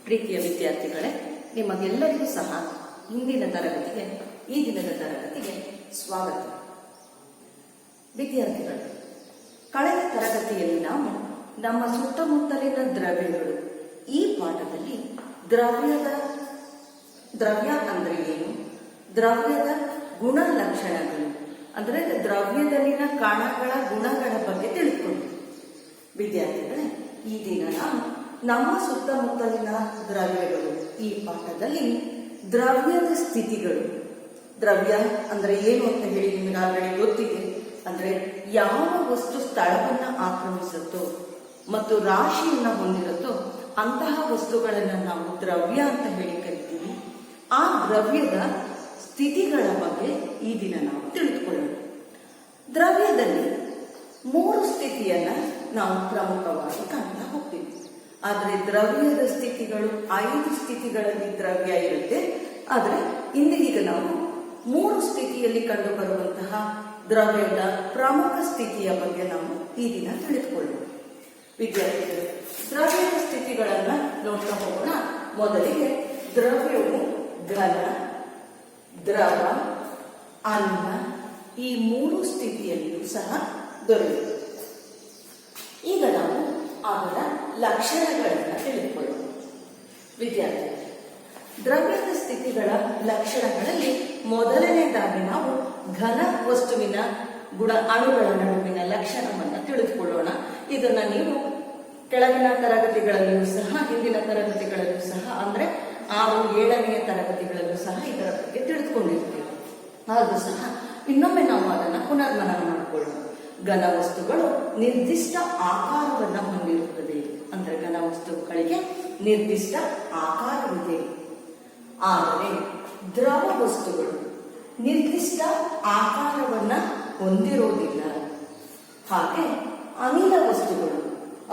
ಪ್ರೀತಿಯ ವಿದ್ಯಾರ್ಥಿಗಳೇ, ನಿಮಗೆಲ್ಲರಿಗೂ ಸಹ ಇಂದಿನ ತರಗತಿಗೆ ಈ ದಿನದ ತರಗತಿಗೆ ಸ್ವಾಗತ. ವಿದ್ಯಾರ್ಥಿಗಳು, ಕಳೆದ ತರಗತಿಯಲ್ಲಿ ನಾವು ನಮ್ಮ ಸುತ್ತಮುತ್ತಲಿನ ದ್ರವ್ಯಗಳು ಈ ಪಾಠದಲ್ಲಿ ದ್ರವ್ಯ ಅಂದ್ರೆ ಏನು, ದ್ರವ್ಯದ ಗುಣಲಕ್ಷಣಗಳು ಅಂದ್ರೆ ದ್ರವ್ಯದಲ್ಲಿನ ಕಣಗಳ ಗುಣಗಳ ಬಗ್ಗೆ ತಿಳಿದುಕೊಂಡು ವಿದ್ಯಾರ್ಥಿಗಳೇ, ಈ ದಿನ ನಾವು ನಮ್ಮ ಸುತ್ತಮುತ್ತಲಿನ ದ್ರವ್ಯಗಳು ಈ ಪಾಠದಲ್ಲಿ ದ್ರವ್ಯದ ಸ್ಥಿತಿಗಳು. ದ್ರವ್ಯ ಅಂದ್ರೆ ಏನು ಅಂತ ಹೇಳಿ ನಿಮಗೆ ಆಲ್ರೆಡಿ ಗೊತ್ತಿದೆ. ಅಂದ್ರೆ ಯಾವ ವಸ್ತು ಸ್ಥಳವನ್ನ ಆಕ್ರಮಿಸುತ್ತೋ ಮತ್ತು ರಾಶಿಯನ್ನ ಹೊಂದಿರುತ್ತೋ ಅಂತಹ ವಸ್ತುಗಳನ್ನ ನಾವು ದ್ರವ್ಯ ಅಂತ ಹೇಳಿ ಕರಿತೀವಿ. ಆ ದ್ರವ್ಯದ ಸ್ಥಿತಿಗಳ ಬಗ್ಗೆ ಈ ದಿನ ನಾವು ತಿಳಿದುಕೊಳ್ಳೋಣ. ದ್ರವ್ಯದಲ್ಲಿ 3 ಸ್ಥಿತಿಯನ್ನ ನಾವು ಪ್ರಮುಖವಾಗಿ ಕಾಣ್ತಾ ಹೋಗ್ತೀವಿ. ಆದ್ರೆ ದ್ರವ್ಯದ ಸ್ಥಿತಿಗಳು 5 ಸ್ಥಿತಿಗಳಲ್ಲಿ ದ್ರವ್ಯ ಇರುತ್ತೆ. ಆದ್ರೆ ಈಗ ನಾವು 3 ಸ್ಥಿತಿಯಲ್ಲಿ ಕಂಡು ಬರುವಂತಹ ದ್ರವ್ಯದ ಪ್ರಮುಖ ಸ್ಥಿತಿಯ ಬಗ್ಗೆ ನಾವು ಈ ದಿನ ತಿಳಿದುಕೊಳ್ಳೋಣ. ವಿದ್ಯಾರ್ಥಿಗಳು, ದ್ರವ್ಯದ ಸ್ಥಿತಿಗಳನ್ನ ನೋಡ್ತಾ ಹೋಗೋಣ. ಮೊದಲಿಗೆ ದ್ರವ್ಯವು ಘನ, ದ್ರವ, ಅನ್ನ ಈ 3 ಸ್ಥಿತಿಯಲ್ಲಿಯೂ ಸಹ ದೊರೆಯುತ್ತದೆ. ಈಗ ನಾವು ಅದರ ಲಕ್ಷಣಗಳನ್ನು ತಿಳಿದುಕೊಳ್ಳೋಣ. ವಿದ್ಯಾರ್ಥಿ, ದ್ರವ್ಯದ ಸ್ಥಿತಿಗಳ ಲಕ್ಷಣಗಳಲ್ಲಿ ಮೊದಲನೇದಾಗಿ ನಾವು ಘನ ವಸ್ತುವಿನ ಅಣುಗಳ ನಡುವಿನ ಲಕ್ಷಣವನ್ನು ತಿಳಿದುಕೊಳ್ಳೋಣ. ಇದನ್ನ ನೀವು ಕೆಳಗಿನ ತರಗತಿಗಳಲ್ಲಿಯೂ ಸಹ ಹಿಂದಿನ ತರಗತಿಗಳಲ್ಲೂ ಸಹ ಅಂದ್ರೆ 6, 7ನೇ ತರಗತಿಗಳಲ್ಲೂ ಸಹ ಇದರ ಬಗ್ಗೆ ತಿಳಿದುಕೊಂಡಿರ್ತೀವಿ. ಆದರೂ ಸಹ ಇನ್ನೊಮ್ಮೆ ನಾವು ಅದನ್ನು ಪುನರ್ಮನನ ಮಾಡಿಕೊಳ್ಳೋಣ. ಘನ ವಸ್ತುಗಳು ನಿರ್ದಿಷ್ಟ ಆಕಾರವನ್ನು ಹೊಂದಿರುತ್ತದೆ. ಅಂದ್ರೆ ಘನ ವಸ್ತುಗಳಿಗೆ ನಿರ್ದಿಷ್ಟ ಆಕಾರವಿದೆ. ಆದರೆ ದ್ರವ ವಸ್ತುಗಳು ನಿರ್ದಿಷ್ಟ ಆಕಾರವನ್ನ ಹೊಂದಿರುವುದಿಲ್ಲ. ಹಾಗೆ ಅನಿಲ ವಸ್ತುಗಳು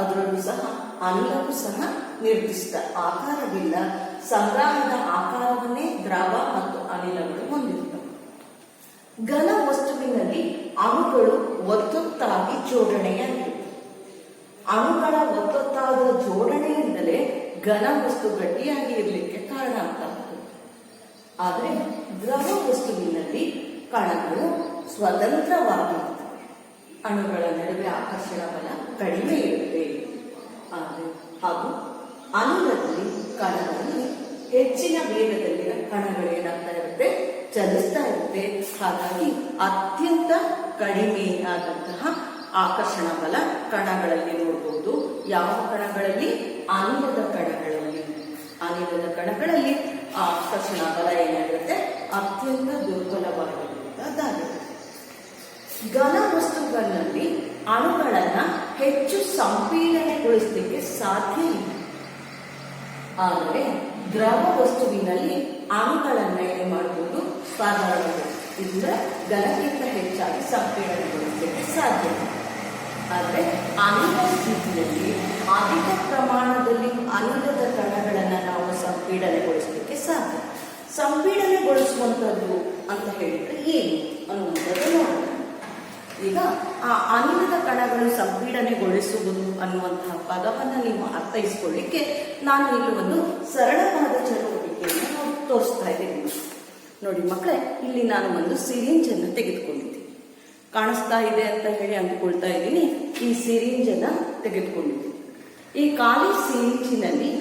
ಅದರಲ್ಲೂ ಸಹ ಅನಿಲವೂ ಸಹ ನಿರ್ದಿಷ್ಟ ಆಕಾರವಿಲ್ಲ. ಸಂಗ್ರಹದ ಆಕಾರವನ್ನೇ ದ್ರವ ಮತ್ತು ಅನಿಲಗಳು ಹೊಂದಿರುತ್ತವೆ. ಘನ ವಸ್ತುವಿನಲ್ಲಿ ಅಣುಗಳು ಒತ್ತೊತ್ತಾಗಿ ಜೋಡಣೆಯಾಗಿವೆ. ಅಣುಗಳ ಒತ್ತೊತ್ತಾದ ಜೋಡಣೆಯಿಂದಲೇ ಘನ ವಸ್ತು ಗಟ್ಟಿಯಾಗಿ ಇರಲಿಕ್ಕೆ ಕಾರಣ ಆಗ್ತಾ ಹೋಗುತ್ತೆ. ಆದರೆ ದ್ರವ ವಸ್ತುವಿನಲ್ಲಿ ಕಣಗಳು ಸ್ವತಂತ್ರವಾಗಿರುತ್ತವೆ. ಅಣುಗಳ ನಡುವೆ ಆಕರ್ಷಣ ಬಲ ಕಡಿಮೆ ಇರುತ್ತೆ. ಹಾಗೂ ಅನಿಲದಲ್ಲಿ ಕಣಗಳಲ್ಲಿ ಹೆಚ್ಚಿನ ವೇಗದಲ್ಲಿ ಕಣಗಳೇನಾಗ್ತಾ ಇರುತ್ತೆ, ಚಲಿಸ್ತಾ ಇರುತ್ತೆ. ಹಾಗಾಗಿ ಅತ್ಯಂತ ಕಡಿಮೆ ಆದಂತಹ ಆಕರ್ಷಣ ಬಲ ಕಣಗಳಲ್ಲಿ ನೋಡಬಹುದು. ಯಾವ ಕಣಗಳಲ್ಲಿ? ಅನಿಲದ ಕಣಗಳಲ್ಲಿ. ಅನಿಲದ ಕಣಗಳಲ್ಲಿ ಆಕರ್ಷಣ ಬಲ ಏನಾಗಿರುತ್ತೆ, ಅತ್ಯಂತ ದುರ್ಬಲವಾಗಿರುವಂತಹದ್ದಾಗಿರುತ್ತೆ. ಘನ ವಸ್ತುಗಳಲ್ಲಿ ಅಣುಗಳನ್ನ ಹೆಚ್ಚು ಸಂಪೀಡನೆಗೊಳಿಸಲಿಕ್ಕೆ ಸಾಧ್ಯ ಇಲ್ಲ. ಆದರೆ ದ್ರವ ವಸ್ತುವಿನಲ್ಲಿ ಅಣುಗಳನ್ನ ಏನು ಮಾಡಬಹುದು, ಸಾಧಾರಣವಾಗಿ ಇದರ ಘನಕ್ಕಿಂತ ಹೆಚ್ಚಾಗಿ ಸಂಪೀಡನೆಗೊಳಿಸಲಿಕ್ಕೆ ಸಾಧ್ಯ. ಆದರೆ ಅನಿಲ ಸ್ಥಿತಿಯಲ್ಲಿ ಅಧಿಕ ಪ್ರಮಾಣದಲ್ಲಿ ಅನಿಲದ ಕಣಗಳನ್ನು ನಾವು ಸಂಪೀಡನೆಗೊಳಿಸಲಿಕ್ಕೆ ಸಾಧ್ಯ. ಸಂಪೀಡನೆಗೊಳಿಸುವಂಥದ್ದು ಅಂತ ಹೇಳಿದ್ರೆ ಏನು ಅನ್ನುವಂಥದ್ದು ನೋಡೋಣ. ಈಗ ಆ ಅನಿಲದ ಕಣಗಳು ಸಂಪೀಡನೆಗೊಳಿಸುವುದು ಅನ್ನುವಂತಹ ಪದವನ್ನು ನೀವು ಅರ್ಥೈಸಿಕೊಳ್ಳಿಕ್ಕೆ ನಾನು ಇಲ್ಲಿ ಒಂದು ಸರಳವಾದ ಚಟುವಟಿಕೆಯನ್ನು ತೋರಿಸ್ತಾ ಇದ್ದೀನಿ. ನೋಡಿ ಮಕ್ಕಳೇ, ಇಲ್ಲಿ ನಾನು ಒಂದು ಸಿರಿಂಜ್ ಅನ್ನು ತೆಗೆದುಕೊಂಡಿದ್ದೀನಿ. ಕಾಣಿಸ್ತಾ ಇದೆ ಅಂತ ಹೇಳಿ ಅಂದುಕೊಳ್ತಾ ಇದ್ದೀನಿ. ಈ ಸಿರಿಂಜ್ ಅನ್ನ ತೆಗೆದುಕೊಂಡಿದ್ದೀನಿ. ಈ ಖಾಲಿ ಸಿರಿಂಜಿನಲ್ಲಿ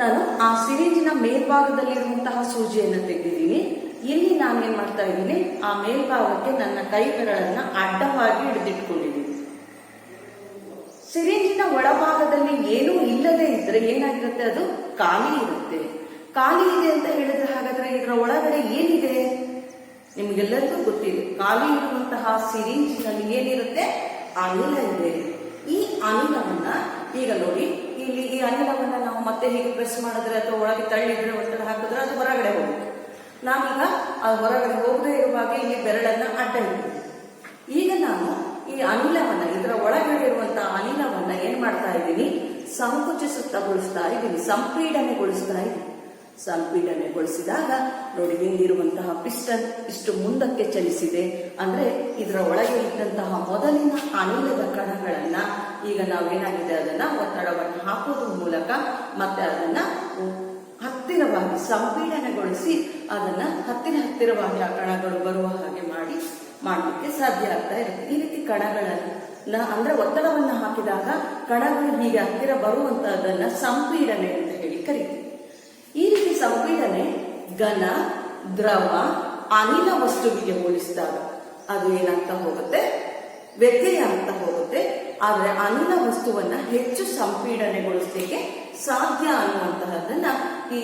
ನಾನು ಆ ಸಿರಿಂಜಿನ ಮೇಲ್ಭಾಗದಲ್ಲಿರುವಂತಹ ಸೂಜಿಯನ್ನು ತೆಗೆದಿದ್ದೀನಿ. ಇಲ್ಲಿ ನಾನೇನ್ ಮಾಡ್ತಾ ಇದ್ದೀನಿ, ಆ ಮೇಲ್ಭಾಗಕ್ಕೆ ನನ್ನ ಕೈ ಬೆರಳನ್ನ ಅಡ್ಡವಾಗಿ ಹಿಡಿದಿಟ್ಕೊಂಡಿದ್ದೀನಿ. ಸಿರಿಂಜಿನ ಒಳಭಾಗದಲ್ಲಿ ಏನೂ ಇಲ್ಲದೆ ಇದ್ರೆ ಏನಾಗಿರುತ್ತೆ, ಅದು ಖಾಲಿ ಇರುತ್ತೆ. ಖಾಲಿ ಇದೆ ಅಂತ ಹೇಳಿದ್ರೆ ಹಾಗಾದ್ರೆ ಇದರ ಒಳಗಡೆ ಏನಿದೆ ನಿಮ್ಗೆಲ್ಲರಿಗೂ ಗೊತ್ತಿದೆ. ಖಾಲಿ ಇರುವಂತಹ ಸಿರಿಂಜಿನಲ್ಲಿ ಏನಿರುತ್ತೆ, ಅನಿಲ ಇದೆ. ಈ ಅನಿಲವನ್ನ ಈಗ ನೋಡಿ, ಇಲ್ಲಿ ಈ ಅನಿಲವನ್ನ ನಾವು ಮತ್ತೆ ಹೀಗೆ ಪ್ರೆಸ್ ಮಾಡಿದ್ರೆ ಅಥವಾ ಒಳಗೆ ತಳ್ಳಿದ್ರೆ ಒತ್ತಡ ಹಾಕಿದ್ರೆ ಅದು ಹೊರಗಡೆ ಹೋಗುತ್ತೆ. ನಾನೀಗ ಅದು ಹೊರಗಡೆ ಹೋಗದೆ ಇರುವಾಗ ಇಲ್ಲಿ ಬೆರಳನ್ನ ಅಡ್ಡ ಇಡ್ತೀನಿ. ಈಗ ನಾನು ಈ ಅನಿಲವನ್ನ, ಇದರ ಒಳಗಡೆ ಇರುವಂತಹ ಅನಿಲವನ್ನ ಏನ್ ಮಾಡ್ತಾ ಇದ್ದೀನಿ, ಸಂಕುಚಿಸುತ್ತಗೊಳಿಸ್ತಾ ಇದ್ದೀನಿ, ಸಂಪೀಡನೆಗೊಳಿಸ್ತಾ ಇದ್ದೀನಿ. ಸಂಪೀಡನೆಗೊಳಿಸಿದಾಗ ನೋಡಿ ಹಿಂದಿರುವಂತಹ ಪಿಸ್ಟನ್ ಇಷ್ಟು ಮುಂದಕ್ಕೆ ಚಲಿಸಿದೆ. ಅಂದ್ರೆ ಇದರ ಒಳಗೆ ಇದ್ದಂತಹ ಮೊದಲಿನ ಅನಿಲದ ಕಣಗಳನ್ನ ಈಗ ನಾವೇನಾಗಿದೆ ಅದನ್ನ ಒತ್ತಡವನ್ನು ಹಾಕೋದ್ರ ಮೂಲಕ ಮತ್ತೆ ಅದನ್ನ ಹತ್ತಿರವಾಗಿ ಸಂಪೀಡನಗೊಳಿಸಿ ಅದನ್ನ ಹತ್ತಿರವಾಗಿ ಆ ಕಣಗಳು ಬರುವ ಹಾಗೆ ಮಾಡಲಿಕ್ಕೆ ಸಾಧ್ಯ ಆಗ್ತಾ ಇರುತ್ತೆ. ಈ ರೀತಿ ಕಣಗಳನ್ನ ಅಂದ್ರೆ ಒತ್ತಡವನ್ನು ಹಾಕಿದಾಗ ಕಣಗಳು ಹೀಗೆ ಹತ್ತಿರ ಬರುವಂತಹದನ್ನ ಸಂಪೀಡನೆ ಅಂತ ಹೇಳಿ ಕರೀತೀವಿ. ಈ ರೀತಿ ಸಂಪೀಡನೆ ಘನ, ದ್ರವ, ಅನಿಲ ವಸ್ತುವಿಗೆ ಹೋಲಿಸಿದಾಗ ಅದು ಏನಾಗ್ತಾ ಹೋಗುತ್ತೆ, ವ್ಯತ್ಯಯ ಆಗ್ತಾ ಹೋಗುತ್ತೆ. ಆದ್ರೆ ಅನಿಲ ವಸ್ತುವನ್ನ ಹೆಚ್ಚು ಸಂಪೀಡನೆಗೊಳಿಸಲಿಕ್ಕೆ ಸಾಧ್ಯ ಅನ್ನುವಂತಹದನ್ನ ಈ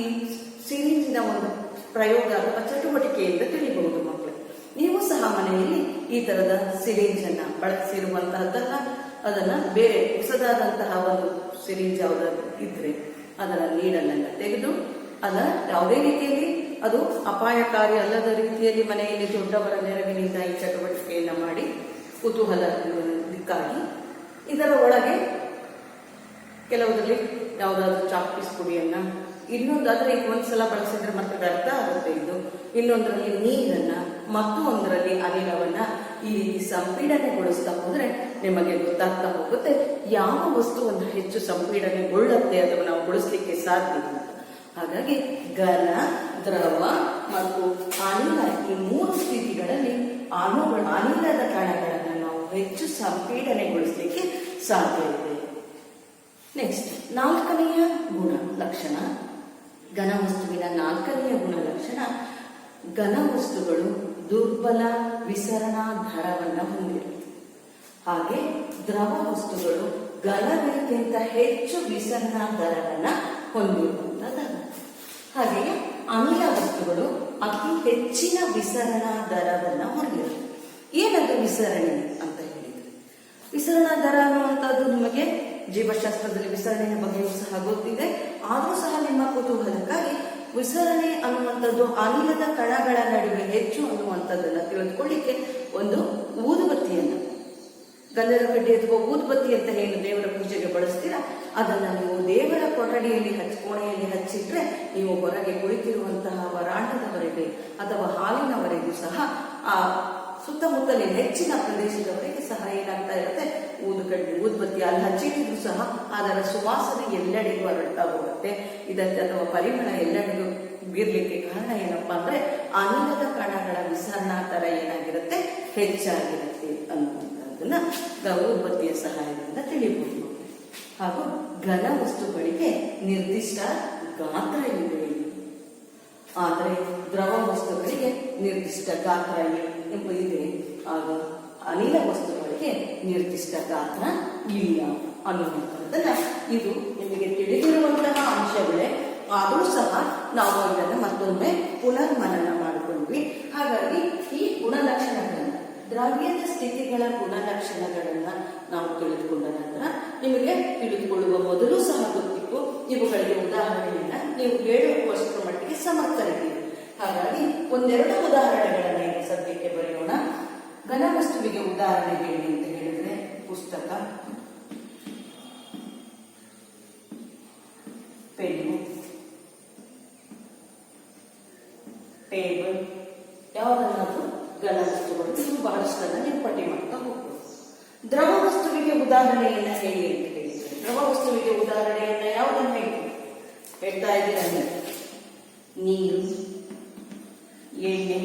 ಸಿರಿಂಜಿನ ಒಂದು ಪ್ರಯೋಗ ಅಥವಾ ಚಟುವಟಿಕೆಯಿಂದ ತಿಳಿಬಹುದು ಮಕ್ಕಳು. ನೀವು ಸಹ ಮನೆಯಲ್ಲಿ ಈ ತರದ ಸಿರಿಂಜ್ ಅನ್ನ ಬಳಸಿರುವಂತಹದ್ದನ್ನ ಅದನ್ನ ಬೇರೆ ಹೊಸದಾದಂತಹ ಒಂದು ಸಿರಿಂಜ್ ಯಾವ್ದಾದ್ರು ಇದ್ರೆ ಅದರ ನೀಡಲನ್ನ ತೆಗೆದು ಅದ ಯಾವುದೇ ರೀತಿಯಲ್ಲಿ ಅದು ಅಪಾಯಕಾರಿ ಅಲ್ಲದ ರೀತಿಯಲ್ಲಿ ಮನೆಯಲ್ಲಿ ದೊಡ್ಡವರ ನೆರವಿನಿಂದ ಈ ಚಟುವಟಿಕೆಯನ್ನ ಮಾಡಿ ಕುತೂಹಲಕ್ಕಾಗಿ ಇದರ ಒಳಗೆ ಕೆಲವುದರಲ್ಲಿ ಯಾವುದಾದ್ರೂ ಚಾಕ್ಪೀಸ್ ಪುಡಿಯನ್ನ, ಇನ್ನೊಂದಾದ್ರೆ ಈಗ ಒಂದ್ಸಲ ಬಳಸಿದ್ರೆ ಮತ್ತೆ ವ್ಯರ್ಥ ಆಗುತ್ತೆ ಇದು, ಇನ್ನೊಂದರಲ್ಲಿ ನೀರನ್ನ ಮತ್ತು ಒಂದರಲ್ಲಿ ಅನಿಲವನ್ನ ಈ ರೀತಿ ಸಂಪೀಡನೆಗೊಳಿಸ್ತಾ ಹೋದ್ರೆ ನಿಮಗೆ ಗೊತ್ತಾಗ್ತಾ ಹೋಗುತ್ತೆ ಯಾವ ವಸ್ತುವನ್ನು ಹೆಚ್ಚು ಸಂಪೀಡನೆಗೊಳ್ಳುತ್ತೆ ಅಥವಾ ನಾವು ಗೊಳಿಸ್ಲಿಕ್ಕೆ ಸಾಧ್ಯ ಅಂತ. ಹಾಗಾಗಿ ಘನ, ದ್ರವ ಮತ್ತು ಅನಿಲ ಈ ಮೂರು ಸ್ಥಿತಿಗಳಲ್ಲಿ ಅನಿಲದ ಕಣಗಳನ್ನು ನಾವು ಹೆಚ್ಚು ಸಂಪೀಡನೆಗೊಳಿಸಲಿಕ್ಕೆ ಸಾಧ್ಯ ಇದೆ. ನೆಕ್ಸ್ಟ್ 4ನೆಯ ಗುಣಲಕ್ಷಣ, ಘನವಸ್ತುವಿನ 4ನೆಯ ಗುಣಲಕ್ಷಣ, ಘನವಸ್ತುಗಳು ದುರ್ಬಲ ವಿಸರಣಾ ದರವನ್ನು ಹೊಂದಿರುತ್ತೆ. ಹಾಗೆ ದ್ರವ ವಸ್ತುಗಳು ಘನಗಳಿಗಿಂತ ಹೆಚ್ಚು ವಿಸರಣಾ ದರವನ್ನು ಹೊಂದಿರುವಂತಹದ್ದು. ಹಾಗೆಯೇ ಅನಿಲ ವಸ್ತುಗಳು ಅತಿ ಹೆಚ್ಚಿನ ವಿಸರಣಾ ದರವನ್ನು ಹೊಂದಿರುತ್ತೆ. ಏನದು ವಿಸರಣೆ ಅಂತ ಹೇಳಿದ್ರೆ, ವಿಸರಣಾ ದರ ಅನ್ನುವಂಥದ್ದು ನಿಮಗೆ ಜೀವಶಾಸ್ತ್ರದಲ್ಲಿ ವಿಸರಣೆಯ ಬಗ್ಗೆಯೂ ಸಹ ಗೊತ್ತಿದೆ. ಆದರೂ ಸಹ ನಿಮ್ಮ ಕುತೂಹಲಕ್ಕಾಗಿ ವಿಸರಣೆ ಅನ್ನುವಂಥದ್ದು ಅನಿಲದ ಕಣಗಳ ನಡುವೆ ಹೆಚ್ಚು ಅನ್ನುವಂಥದ್ದನ್ನ ತಿಳಿದುಕೊಳ್ಳಿಕ್ಕೆ ಒಂದು ಊದುಬತ್ತಿಯನ್ನು, ಗಂಧದ ಕಡ್ಡಿ ಅಥವಾ ಊದುಬತ್ತಿ ಅಂತ ಏನು ದೇವರ ಪೂಜೆಗೆ ಬಳಸ್ತೀರಾ ಅದನ್ನ ನೀವು ದೇವರ ಕೊಠಡಿಯಲ್ಲಿ ಕೋಣೆಯಲ್ಲಿ ಹಚ್ಚಿಟ್ರೆ ನೀವು ಹೊರಗೆ ಕುಳಿತಿರುವಂತಹ ವರಾಂಡದವರೆಗೆ ಅಥವಾ ಹಾಲಿನವರೆಗೂ ಸಹ ಆ ಸುತ್ತಮುತ್ತಲಿನ ಹೆಚ್ಚಿನ ಪ್ರದೇಶದವರೆಗೆ ಸಹ ಏನಾಗ್ತಾ ಇರುತ್ತೆ, ಊದುಬತ್ತಿ ಅಲ್ಲಿ ಹಚ್ಚಿಟ್ಟಿದ್ರು ಸಹ ಅದರ ಸುವಾಸನೆ ಎಲ್ಲೆಡೆಗೂ ಹರಡ್ತಾ ಹೋಗುತ್ತೆ. ಇದಕ್ಕೆ ಅಥವಾ ಪರಿಮಳ ಎಲ್ಲೆಡೆಗೂ ಬೀರ್ಲಿಕ್ಕೆ ಕಾರಣ ಏನಪ್ಪಾ ಅಂದ್ರೆ ಅನಿಲದ ಕಣಗಳ ವಿಸರಣಾ ದರ ಏನಾಗಿರುತ್ತೆ, ಹೆಚ್ಚಾಗಿರುತ್ತೆ ಅನ್ನುವಂಥದ್ದನ್ನ ಊದುಬತ್ತಿಯ ಸಹಾಯದಿಂದ ತಿಳಿಬಹುದು. ಹಾಗೂ ಘನ ವಸ್ತುಗಳಿಗೆ ನಿರ್ದಿಷ್ಟ ಗಾತ್ರ ಇದೆ, ಆದರೆ ದ್ರವ ವಸ್ತುಗಳಿಗೆ ನಿರ್ದಿಷ್ಟ ಗಾತ್ರ ಇದೆ. ಆಗ ಅನಿಲ ವಸ್ತುಗಳಿಗೆ ನಿರ್ದಿಷ್ಟ ಗಾತ್ರ ಇಲ್ಲ ಅನ್ನುವಂಥದ್ದನ್ನ ಇದು ನಿಮಗೆ ತಿಳಿದಿರುವಂತಹ ಅಂಶಗಳೇ. ಆದರೂ ಸಹ ನಾವು ಇದನ್ನು ಮತ್ತೊಮ್ಮೆ ಪುನರ್ಮನನ ಮಾಡಿಕೊಂಡ್ವಿ. ಹಾಗಾಗಿ ಈ ಗುಣಲಕ್ಷಣಗಳನ್ನ, ದ್ರವ್ಯದ ಸ್ಥಿತಿಗಳ ಗುಣಲಕ್ಷಣಗಳನ್ನ ನಾವು ತಿಳಿದುಕೊಂಡ ನಂತರ ನಿಮಗೆ ತಿಳಿದುಕೊಳ್ಳುವ ಮೊದಲು ಸಹ ಗೊತ್ತಿತ್ತು ಇವುಗಳಿಗೆ ಉದಾಹರಣೆಯನ್ನ ನೀವು ಹೇಳುವಷ್ಟರ ಮಟ್ಟಿಗೆ ಸಮರ್ಥರಿದ್ದೀರಿ. ಹಾಗಾಗಿ ಒಂದೆರಡು ಉದಾಹರಣೆಗಳನ್ನ ಈಗ ಸದ್ಯಕ್ಕೆ ಬರೆಯೋಣ. ಘನವಸ್ತುವಿಗೆ ಉದಾಹರಣೆ ಹೇಳಿ ಅಂತ ಹೇಳಿದ್ರೆ ಪುಸ್ತಕ, ಪೆನ್ನು, ಟೇಬಲ್, ಯಾವುದನ್ನಾದ್ರೂ ಘನವಸ್ತುಗಳು. ಇದು ಬಹಳಷ್ಟನ್ನ ನೀವು ಪಟ್ಟಿ ಮಾಡ್ತಾ ಹೋಗ್ಬೋದು. ದ್ರವ ವಸ್ತುವಿಗೆ ಉದಾಹರಣೆಯನ್ನ ಹೇಳಿ ಅಂತ ಹೇಳಿದ್ರೆ, ದ್ರವ ವಸ್ತುವಿಗೆ ಉದಾಹರಣೆಯನ್ನ ಯಾವುದನ್ನ ಹೇಳ್ತಾ ಇದ್ದೀರ, ನೀರು, ಎಣ್ಣೆ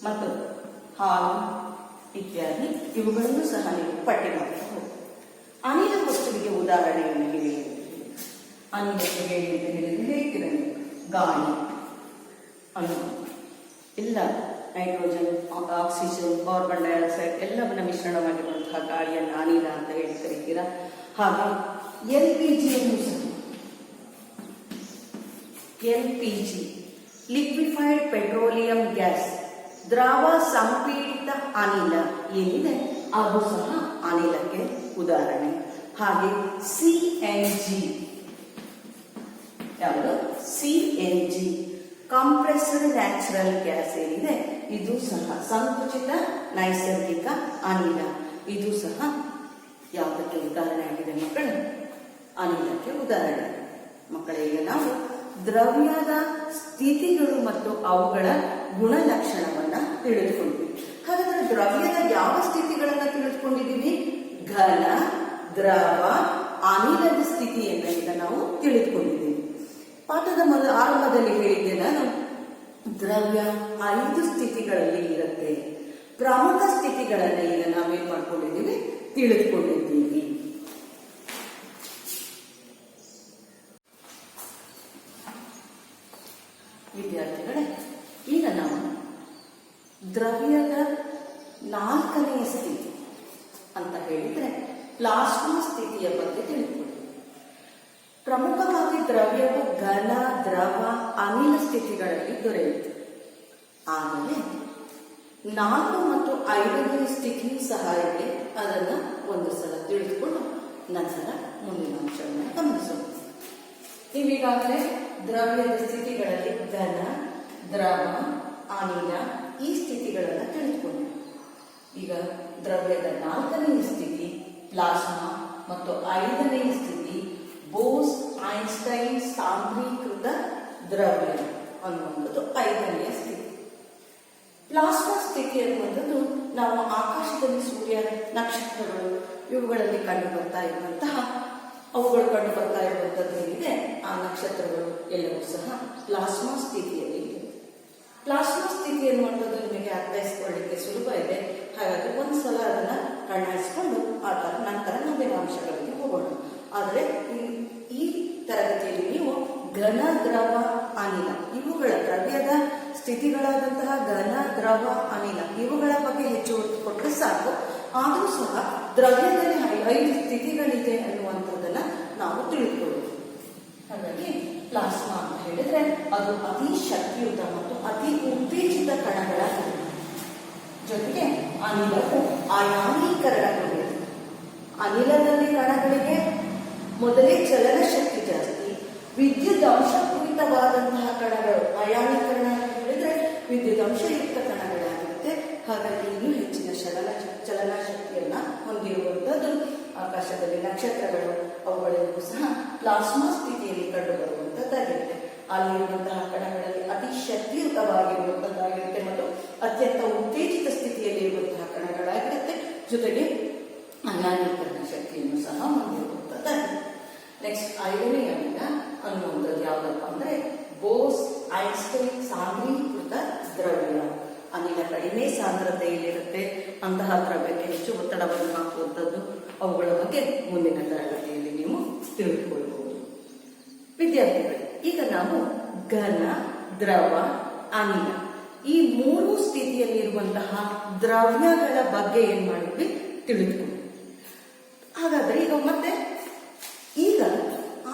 ಮತ್ತು ಹಾಲು ಇತ್ಯಾದಿ ಇವುಗಳನ್ನು ಸಹ ನೀವು ಪಟ್ಟಿ ಮಾಡ್ತಾ ಹೋಗ್ಬೋದು. ಅನಿಲ ವಸ್ತುವಿಗೆ ಉದಾಹರಣೆಯನ್ನು ಹೇಳಿ ಅಂತ ಹೇಳಿ, ಅನಿಲಕ್ಕೆ ಹೇಳಿ ಅಂತ ಹೇಳಿದ್ರೆ ಹೇಳ್ತೀರ ನೀವು, ಗಾಳಿ ಅನ್ನೋದು ಎಲ್ಲ ನೈಟ್ರೋಜನ್, ಆಕ್ಸಿಜನ್, ಕಾರ್ಬನ್ ಡೈಆಕ್ಸೈಡ್ ಎಲ್ಲವನ್ನ ಮಿಶ್ರಣವಾಗಿರುವಂತಹ ಗಾಳಿಯನ್ನು ಅನಿಲ ಅಂತ ಹೇಳಿ ಕರೀತೀರಾ. ಹಾಗೆ ಎಲ್ಪಿಜಿಯನ್ನು ಸಹ, ಎಲ್ಪಿಜಿ ಲಿಕ್ವಿಫೈಡ್ ಪೆಟ್ರೋಲಿಯಂ ಗ್ಯಾಸ್, ದ್ರವ ಸಂಪೀಡಿತ ಅನಿಲ ಏನಿದೆ ಅದು ಸಹ ಅನಿಲಕ್ಕೆ ಉದಾಹರಣೆ. ಹಾಗೆ ಸಿಎನ್ಜಿ, ಯಾವುದು ಸಿಎನ್ಜಿ ಕಂಪ್ರೆಸ್ಡ್ ನ್ಯಾಚುರಲ್ ಗ್ಯಾಸ್ ಏನಿದೆ ಇದು ಸಹ ಸಂಕುಚಿತ ನೈಸರ್ಗಿಕ ಅನಿಲ. ಇದು ಸಹ ಯಾವುದಕ್ಕೆ ಉದಾಹರಣೆ ಆಗಿದೆ ಮಕ್ಕಳು, ಅನಿಲಕ್ಕೆ ಉದಾಹರಣೆ. ಮಕ್ಕಳಿಗೆ ನಾವು ದ್ರವ್ಯದ ಸ್ಥಿತಿಗಳು ಮತ್ತು ಅವುಗಳ ಗುಣಲಕ್ಷಣವನ್ನ ತಿಳಿದುಕೊಂಡ್ವಿ. ಹಾಗಾದ್ರೆ ದ್ರವ್ಯದ ಯಾವ ಸ್ಥಿತಿಗಳನ್ನ ತಿಳಿದುಕೊಂಡಿದ್ದೀವಿ? ಘನ, ದ್ರವ, ಅನಿಲದ ಸ್ಥಿತಿಯನ್ನ ಈಗ ನಾವು ತಿಳಿದುಕೊಂಡಿದ್ದೀವಿ. ಪಾಠದ ಆರಂಭದಲ್ಲಿ ಹೇಳಿದ್ದೆ ನಾನು, ದ್ರವ್ಯ 5 ಸ್ಥಿತಿಗಳಲ್ಲಿ ಇರುತ್ತೆ. ಪ್ರಮುಖ ಸ್ಥಿತಿಗಳನ್ನ ಈಗ ನಾವೇನ್ ಮಾಡ್ಕೊಂಡಿದ್ದೀವಿ? ತಿಳಿದುಕೊಂಡಿದ್ದೀವಿ. ವಿದ್ಯಾರ್ಥಿಗಳೇ, ಈಗ ನಾವು ದ್ರವ್ಯದ 4ನೆಯ ಸ್ಥಿತಿ ಅಂತ ಹೇಳಿದ್ರೆ ಪ್ಲಾಸ್ಮಾ ಸ್ಥಿತಿಯ ಬಗ್ಗೆ ತಿಳಿದುಕೊಳ್ಳಿ. ಪ್ರಮುಖವಾಗಿ ದ್ರವ್ಯವು ಘನ, ದ್ರವ, ಅನಿಲ ಸ್ಥಿತಿಗಳಲ್ಲಿ ದೊರೆಯುತ್ತೆ. ಆದರೆ 4 ಮತ್ತು 5ನೇ ಸ್ಥಿತಿ ಸಹ ಇದೆ. ಅದನ್ನ ಒಂದು ಸಲ ತಿಳಿದುಕೊಂಡು ನಂತರ ಮುಂದಿನ ಅಂಶವನ್ನು ಗಮನಿಸೋಣ. ನೀವೀಗಾಗಲೇ ದ್ರವ್ಯದ ಸ್ಥಿತಿಗಳಲ್ಲಿ ಘನ, ದ್ರವ, ಅನಿಲ ಈ ಸ್ಥಿತಿಗಳನ್ನು ತಿಳಿದುಕೊಂಡು, ಈಗ ದ್ರವ್ಯದ 4ನೇ ಸ್ಥಿತಿ ಪ್ಲಾಸ್ಮಾ ಮತ್ತು 5ನೇ ಸ್ಥಿತಿ ಬೋಸ್ ಐನ್ಸ್ಟೈನ್ ಸಾಂದ್ರೀಕೃತ ದ್ರವ್ಯ ಅನ್ನುವಂಥದ್ದು 5ನೇ ಸ್ಥಿತಿ. ಪ್ಲಾಸ್ಮಾ ಸ್ಥಿತಿ ಅನ್ನುವಂಥದ್ದು ನಾವು ಆಕಾಶದಲ್ಲಿ ಸೂರ್ಯ, ನಕ್ಷತ್ರಗಳು ಇವುಗಳಲ್ಲಿ ಕಂಡು ಬರ್ತಾ ಇರುವಂತಹ ಅವುಗಳು ಕಂಡು ಬರ್ತಾ ಇರುವಂಥದ್ದು ಏನಿದೆ, ಆ ನಕ್ಷತ್ರಗಳು ಎಲ್ಲವೂ ಸಹ ಪ್ಲಾಸ್ಮಾ ಸ್ಥಿತಿಯಲ್ಲಿ ಇದೆ. ಪ್ಲಾಸ್ಮಾ ಸ್ಥಿತಿ ಅನ್ನುವಂಥದ್ದು ನಿಮಗೆ ಅರ್ಥೈಸಿಕೊಳ್ಳಲಿಕ್ಕೆ ಸುಲಭ ಇದೆ. ಹಾಗಾಗಿ ಒಂದ್ಸಲ ಅದನ್ನ ಕಣ್ಣಾಯಿಸಿಕೊಂಡು ನಂತರ ಮುಂದಿನ ಅಂಶಗಳಿಗೆ ಹೋಗೋಣ. ಆದರೆ ಈ ತರಗತಿಯಲ್ಲಿ ನೀವು ಘನ, ದ್ರವ, ಅನಿಲ ಇವುಗಳ ದ್ರವ್ಯದ ಸ್ಥಿತಿಗಳಾದಂತಹ ಘನ, ದ್ರವ, ಅನಿಲ ಇವುಗಳ ಬಗ್ಗೆ ಹೆಚ್ಚು ಒತ್ತು ಕೊಟ್ಟರೆ ಸಾಕು. ಆದರೂ ಸಹ ದ್ರವ್ಯದಲ್ಲಿ 5 ಸ್ಥಿತಿಗಳಿದೆ ಅನ್ನುವಂಥದ್ದನ್ನ ನಾವು ತಿಳಿದುಕೊಳ್ಳೋದು. ಹಾಗಾಗಿ ಪ್ಲಾಸ್ಮಾ ಅಂತ ಹೇಳಿದ್ರೆ ಅದು ಅತಿ ಶಕ್ತಿಯುತ ಮತ್ತು ಅತಿ ಉತ್ತೇಜಿತ ಕಣಗಳ ಜೊತೆಗೆ ಅನಿಲವು ಅಯಾನೀಕರಣಗೊಂಡಿದೆ. ಅನಿಲದಲ್ಲಿ ಕಣಗಳಿಗೆ ಮೊದಲೇ ಚಲನ ಶಕ್ತಿ ಜಾಸ್ತಿ, ವಿದ್ಯುತ್ ಅಂಶಪೂರಿತವಾದಂತಹ ಕಣಗಳು ಅಯಾನೀಕರಣ ಅಂತ ಹೇಳಿದ್ರೆ ವಿದ್ಯುತ್ ಅಂಶಯುಕ್ತ ಕಣಗಳಾಗಿರುತ್ತೆ. ಹಾಗಾಗಿ ಇನ್ನೂ ಹೆಚ್ಚಿನ ಚಲನ ಶಕ್ತಿಯನ್ನ ಹೊಂದಿರುವಂತದ್ದು ಆಕಾಶದಲ್ಲಿ ನಕ್ಷತ್ರಗಳು ಅವುಗಳೆಲ್ಲವೂ ಸಹ ಪ್ಲಾಸ್ಮಾ ಸ್ಥಿತಿಯಲ್ಲಿ ಕಂಡುಬರುವಂತದ್ದಾಗಿರುತ್ತೆ. ಅಲ್ಲಿರುವಂತಹ ಕಣಗಳಲ್ಲಿ ಅತಿ ಶಕ್ತಿಯುತವಾಗಿರುವಂತದ್ದಾಗಿರುತ್ತೆ ಮತ್ತು ಅತ್ಯಂತ ಉತ್ತೇಜಿತ ಸ್ಥಿತಿಯಲ್ಲಿ ಇರುವಂತಹ ಕಣಗಳಾಗಿರುತ್ತೆ. ಜೊತೆಗೆ ಅಯಾನೀಕರಣ ಶಕ್ತಿಯನ್ನು ಸಹ ಹೊಂದಿರುವಂತದ್ದಾಗಿದೆ. ನೆಕ್ಸ್ಟ್ 5ನೇ ಅನಿಲ ಅನ್ನುವಂಥದ್ದು ಯಾವುದಪ್ಪ ಅಂದ್ರೆ ಬೋಸ್ ಐನ್ಸ್ಟೈನ್ ಸಾಂದ್ರೀಕೃತ ದ್ರವ್ಯ. ಅನಿಲ ಕಡಿಮೆ ಸಾಂದ್ರತೆಯಲ್ಲಿರುತ್ತೆ. ಅಂತಹ ದ್ರವ್ಯಕ್ಕೆ ಹೆಚ್ಚು ಒತ್ತಡವನ್ನು ಹಾಕುವಂಥದ್ದು. ಅವುಗಳ ಬಗ್ಗೆ ಮುಂದಿನ ತರಗತಿಯಲ್ಲಿ ನೀವು ತಿಳಿದುಕೊಳ್ಳಬಹುದು. ವಿದ್ಯಾರ್ಥಿಗಳು, ಈಗ ನಾವು ಘನ, ದ್ರವ, ಅನಿಲ ಈ 3 ಸ್ಥಿತಿಯಲ್ಲಿರುವಂತಹ ದ್ರವ್ಯಗಳ ಬಗ್ಗೆ ಏನ್ ಮಾಡಿದ್ವಿ ತಿಳಿದುಕೊಂಡು, ಹಾಗಾದ್ರೆ ಈಗ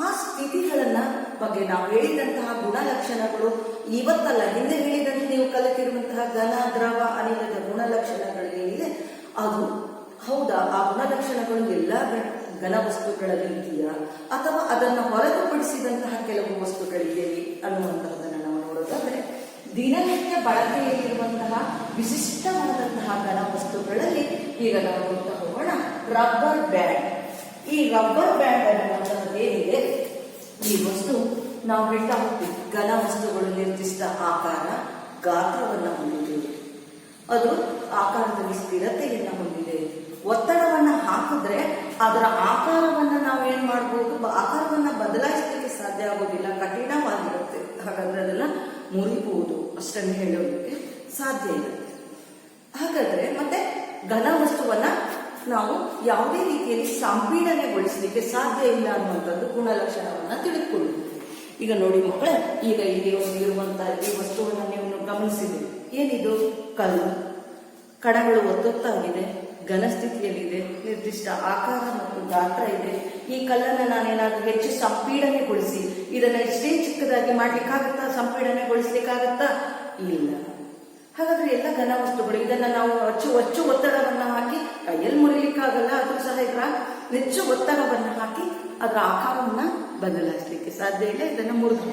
ಆ ಸ್ಥಿತಿಗಳನ್ನ ಬಗ್ಗೆ ನಾವು ಹೇಳಿದಂತಹ ಗುಣಲಕ್ಷಣಗಳು ಇವತ್ತಲ್ಲ ಹಿಂದೆ ಹೇಳಿದಂತೆ ನೀವು ಕಲಿತಿರುವಂತಹ ಘನ, ದ್ರವ, ಅನಿಲದ ಗುಣಲಕ್ಷಣಗಳು ಏನಿದೆ ಅದು ಹೌದಾ, ಆ ಗುಣಲಕ್ಷಣಗಳು ಎಲ್ಲ ಘನ ವಸ್ತುಗಳಲ್ಲಿ ಇದೆಯಾ ಅಥವಾ ಅದನ್ನು ಹೊರತುಪಡಿಸಿದಂತಹ ಕೆಲವು ವಸ್ತುಗಳಿದೆಯೇ ಅನ್ನುವಂತಹದನ್ನು ನಾವು ನೋಡೋದಾದ್ರೆ, ದಿನನಿತ್ಯ ಬಳಕೆಯಲ್ಲಿರುವಂತಹ ವಿಶಿಷ್ಟವಾದಂತಹ ಘನ ವಸ್ತುಗಳಲ್ಲಿ ಈಗ ನಾವು ನೋಡ್ತಾ ಹೋಗೋಣ ರಬ್ಬರ್ ಬ್ಯಾಂಡ್. ಈ ರಬ್ಬರ್ ಬ್ಯಾಂಡ್ ಅನ್ನುವಂತಹದ್ದು ಏನಿದೆ, ಈ ವಸ್ತು ನಾವು ಹೇಳ್ತಾ ಹೋಗ್ತೀವಿ ಘನ ವಸ್ತುಗಳು ನಿರ್ದಿಷ್ಟ ಆಕಾರ, ಗಾತ್ರವನ್ನು ಹೊಂದಿದೆ. ಅದು ಆಕಾರದಲ್ಲಿ ಸ್ಥಿರತೆಯನ್ನ ಹೊಂದಿದೆ. ಒತ್ತಡವನ್ನ ಹಾಕಿದ್ರೆ ಅದರ ಆಕಾರವನ್ನ ನಾವು ಏನ್ ಮಾಡಬಹುದು, ಆಕಾರವನ್ನ ಬದಲಾಯಿಸಲಿಕ್ಕೆ ಸಾಧ್ಯ ಆಗೋದಿಲ್ಲ, ಕಠಿಣವಾಗಿರುತ್ತೆ. ಹಾಗಾದ್ರೆ ಅದನ್ನ ಮುರಿಬಹುದು ಅಷ್ಟನ್ನು ಹೇಳೋದಕ್ಕೆ ಸಾಧ್ಯ ಇಲ್ಲ. ಹಾಗಾದ್ರೆ ಮತ್ತೆ ಘನ ವಸ್ತುವನ್ನ ನಾವು ಯಾವುದೇ ರೀತಿಯಲ್ಲಿ ಸಂಪೀಡನೆಗೊಳಿಸಲಿಕ್ಕೆ ಸಾಧ್ಯ ಇಲ್ಲ ಅನ್ನುವಂಥದ್ದು ಗುಣಲಕ್ಷಣವನ್ನ ತಿಳಿದುಕೊಳ್ಳುವುದು. ಈಗ ನೋಡಿ ಮಕ್ಕಳೇ, ಈಗ ಇಲ್ಲಿ ಇರುವಂತಹ ಈ ವಸ್ತುವನ್ನು ನೀವು ಗಮನಿಸಿದ್ದೀರಿ. ಏನಿದು? ಕಲ್ಲು. ಕಣಗಳು ಒತ್ತೊತ್ತಾಗಿದೆ, ಘನಸ್ಥಿತಿಯಲ್ಲಿದೆ, ನಿರ್ದಿಷ್ಟ ಆಕಾರ ಮತ್ತು ಗಾತ್ರ ಇದೆ. ಈ ಕಲ್ಲನ್ನು ನಾನೇನಾದ್ರೂ ಹೆಚ್ಚು ಸಂಪೀಡನೆಗೊಳಿಸಿ ಇದನ್ನ ಇಷ್ಟೇ ಚಿಕ್ಕದಾಗಿ ಮಾಡ್ಲಿಕ್ಕಾಗತ್ತಾ? ಸಂಪೀಡನೆಗೊಳಿಸ್ಲಿಕ್ಕಾಗತ್ತಾ? ಇಲ್ಲ. ಹಾಗಾದ್ರೆ ಎಲ್ಲ ಘನ ವಸ್ತುಗಳು ಇದನ್ನ ನಾವು ಹೆಚ್ಚು ಒತ್ತಡವನ್ನ ಹಾಕಿ ಕೈಯಲ್ಲಿ ಮುರಿಲಿಕ್ಕಾಗಲ್ಲ, ಅದು ಸಹ ಇದರ ಹೆಚ್ಚು ಒತ್ತಡವನ್ನ ಹಾಕಿ ಅದರ ಆಕಾರವನ್ನ ಬದಲಾಯಿಸಲಿಕ್ಕೆ ಸಾಧ್ಯ ಇಲ್ಲ, ಇದನ್ನ ಮುರಿದು.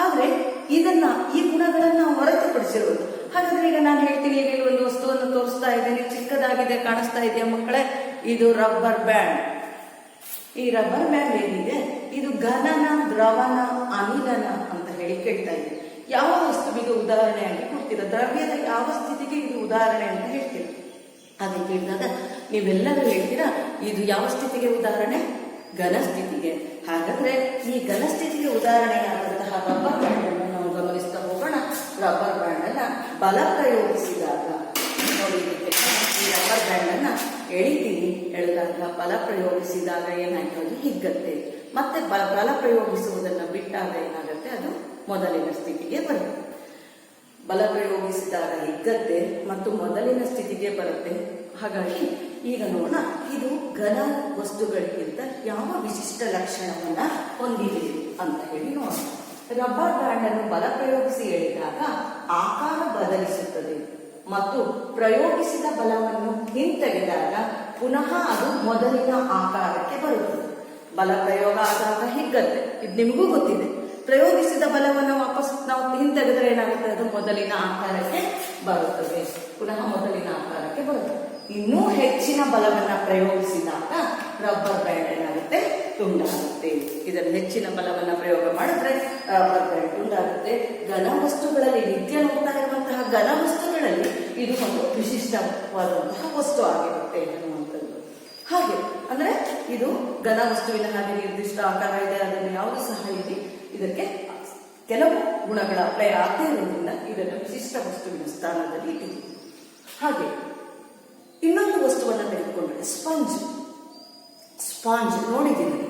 ಆದ್ರೆ ಈ ಗುಣಗಳನ್ನ ಹೊರತುಪಡಿಸಿರುವುದು. ಹಾಗಾದ್ರೆ ಈಗ ನಾನು ಹೇಳ್ತೀನಿ, ಈಗ ಒಂದು ವಸ್ತುವನ್ನು ತೋರಿಸ್ತಾ ಇದ್ದೇನೆ, ಚಿಕ್ಕದಾಗಿದೆ, ಕಾಣಿಸ್ತಾ ಇದೆಯಾ ಮಕ್ಕಳೇ? ಇದು ರಬ್ಬರ್ ಬ್ಯಾಂಡ್. ಈ ರಬ್ಬರ್ ಬ್ಯಾಂಡ್ ಏನಿದೆ ಇದು ಘನನ, ದ್ರವನ, ಅನಿಲನ ಅಂತ ಹೇಳಿ ಕೇಳ್ತಾ ಇದೆ. ಯಾವ ವಸ್ತುವಿಗೆ ಉದಾಹರಣೆಯಾಗಿ ಕೊಡ್ತೀರಾ? ದ್ರವ್ಯದ ಯಾವ ಸ್ಥಿತಿಗೆ ಇದು ಉದಾಹರಣೆ ಅಂತ ಹೇಳ್ತೀರಾ? ಹಾಗೆ ಕೇಳಿದಾಗ ನೀವೆಲ್ಲರೂ ಹೇಳ್ತೀರಾ ಇದು ಯಾವ ಸ್ಥಿತಿಗೆ ಉದಾಹರಣೆ? ಘನ ಸ್ಥಿತಿಗೆ. ಹಾಗಾದ್ರೆ ಈ ಘನ ಸ್ಥಿತಿಗೆ ಉದಾಹರಣೆಯಾದಂತಹ ರಬ್ಬರ್ ಬ್ಯಾಂಡ್ ಅನ್ನು ನಾವು ಗಮನಿಸ್ತಾ ಹೋಗೋಣ. ರಬ್ಬರ್ ಬ್ಯಾಂಡ್ ಅನ್ನ ಬಲ ಪ್ರಯೋಗಿಸಿದಾಗ ನೋಡಿ, ಈ ರಬ್ಬರ್ ಬ್ಯಾಂಡ್ ಅನ್ನ ಎಳಿತೀವಿ, ಎಳೆದಾಗ ಬಲ ಪ್ರಯೋಗಿಸಿದಾಗ ಏನಾಯ್ತು? ಅದು ಹಿಗ್ಗತ್ತೆ. ಮತ್ತೆ ಬಲ ಪ್ರಯೋಗಿಸುವುದನ್ನ ಬಿಟ್ಟಾಗ ಏನಾಗುತ್ತೆ? ಅದು ಮೊದಲಿನ ಸ್ಥಿತಿಗೆ ಬರುತ್ತೆ. ಬಲ ಪ್ರಯೋಗಿಸಿದಾಗ ಹಿಗ್ಗತ್ತೆ ಮತ್ತು ಮೊದಲಿನ ಸ್ಥಿತಿಗೆ ಬರುತ್ತೆ. ಹಾಗಾಗಿ ಈಗ ನೋಡೋಣ, ಇದು ಘನ ವಸ್ತುಗಳಿಗಿಂತ ಯಾವ ವಿಶಿಷ್ಟ ಲಕ್ಷಣವನ್ನ ಹೊಂದಿದೆ ಅಂತ ಹೇಳಿ ನೋಡೋಣ. ರಬ್ಬರ್ ಬ್ಯಾಂಡ್ ಅನ್ನು ಬಲ ಪ್ರಯೋಗಿಸಿ ಎಳೆದಾಗ ಆಕಾರ ಬದಲಿಸುತ್ತದೆ ಮತ್ತು ಪ್ರಯೋಗಿಸಿದ ಬಲವನ್ನು ಹಿಂತೆಗೆದಾಗ ಪುನಃ ಅದು ಮೊದಲಿನ ಆಕಾರಕ್ಕೆ ಬರುತ್ತದೆ. ಬಲ ಪ್ರಯೋಗ ಆದಾಗ ಹಿಗ್ಗತ್ತೆ, ಇದು ನಿಮಗೂ ಗೊತ್ತಿದೆ. ಪ್ರಯೋಗಿಸಿದ ಬಲವನ್ನು ವಾಪಸ್ ನಾವು ಹಿಂತೆಗೆದ್ರೆ ಏನಾಗುತ್ತೆ? ಅದು ಮೊದಲಿನ ಆಕಾರಕ್ಕೆ ಬರುತ್ತದೆ, ಪುನಃ ಮೊದಲಿನ ಆಕಾರಕ್ಕೆ ಬರುತ್ತದೆ. ಇನ್ನೂ ಹೆಚ್ಚಿನ ಬಲವನ್ನ ಪ್ರಯೋಗಿಸಿದಾಗ ರಬ್ಬರ್ ಬ್ಯಾಂಡ್ ಏನಾಗುತ್ತೆ? ತುಂಡಾಗುತ್ತೆ. ಇದನ್ನು ಹೆಚ್ಚಿನ ಬಲವನ್ನ ಪ್ರಯೋಗ ಮಾಡಿದ್ರೆ ರಬ್ಬರ್ ಬ್ಯಾಂಡ್ ತುಂಡಾಗುತ್ತೆ. ಘನ ವಸ್ತುಗಳಲ್ಲಿ, ನಿತ್ಯ ನೋಡ್ತಾ ಇರುವಂತಹ ಘನ ವಸ್ತುಗಳಲ್ಲಿ ಇದು ಒಂದು ವಿಶಿಷ್ಟವಾದಂತಹ ವಸ್ತು ಆಗಿರುತ್ತೆ ಅನ್ನುವಂಥದ್ದು. ಹಾಗೆ ಅಂದ್ರೆ ಇದು ಘನ ವಸ್ತುವಿನ ಹಾಗೆ ನಿರ್ದಿಷ್ಟ ಆಕಾರ ಇದೆ, ಅದನ್ನು ಯಾವುದು ಸಹ ಇದಕ್ಕೆ ಕೆಲವು ಗುಣಗಳ ಅಪ್ಲೈ ಆಗದೇ ಇರೋದ್ರಿಂದ ಇದನ್ನು ವಿಶಿಷ್ಟ ವಸ್ತುವಿನ ಸ್ಥಾನದಲ್ಲಿ ಇಟ್ಟಿದ್ದೀವಿ. ಹಾಗೆ ಇನ್ನೊಂದು ವಸ್ತುವನ್ನು ತೆಗೆದುಕೊಂಡ್ರೆ ಸ್ಪಾಂಜ್ ನೋಡಿದ್ದೀವಿ.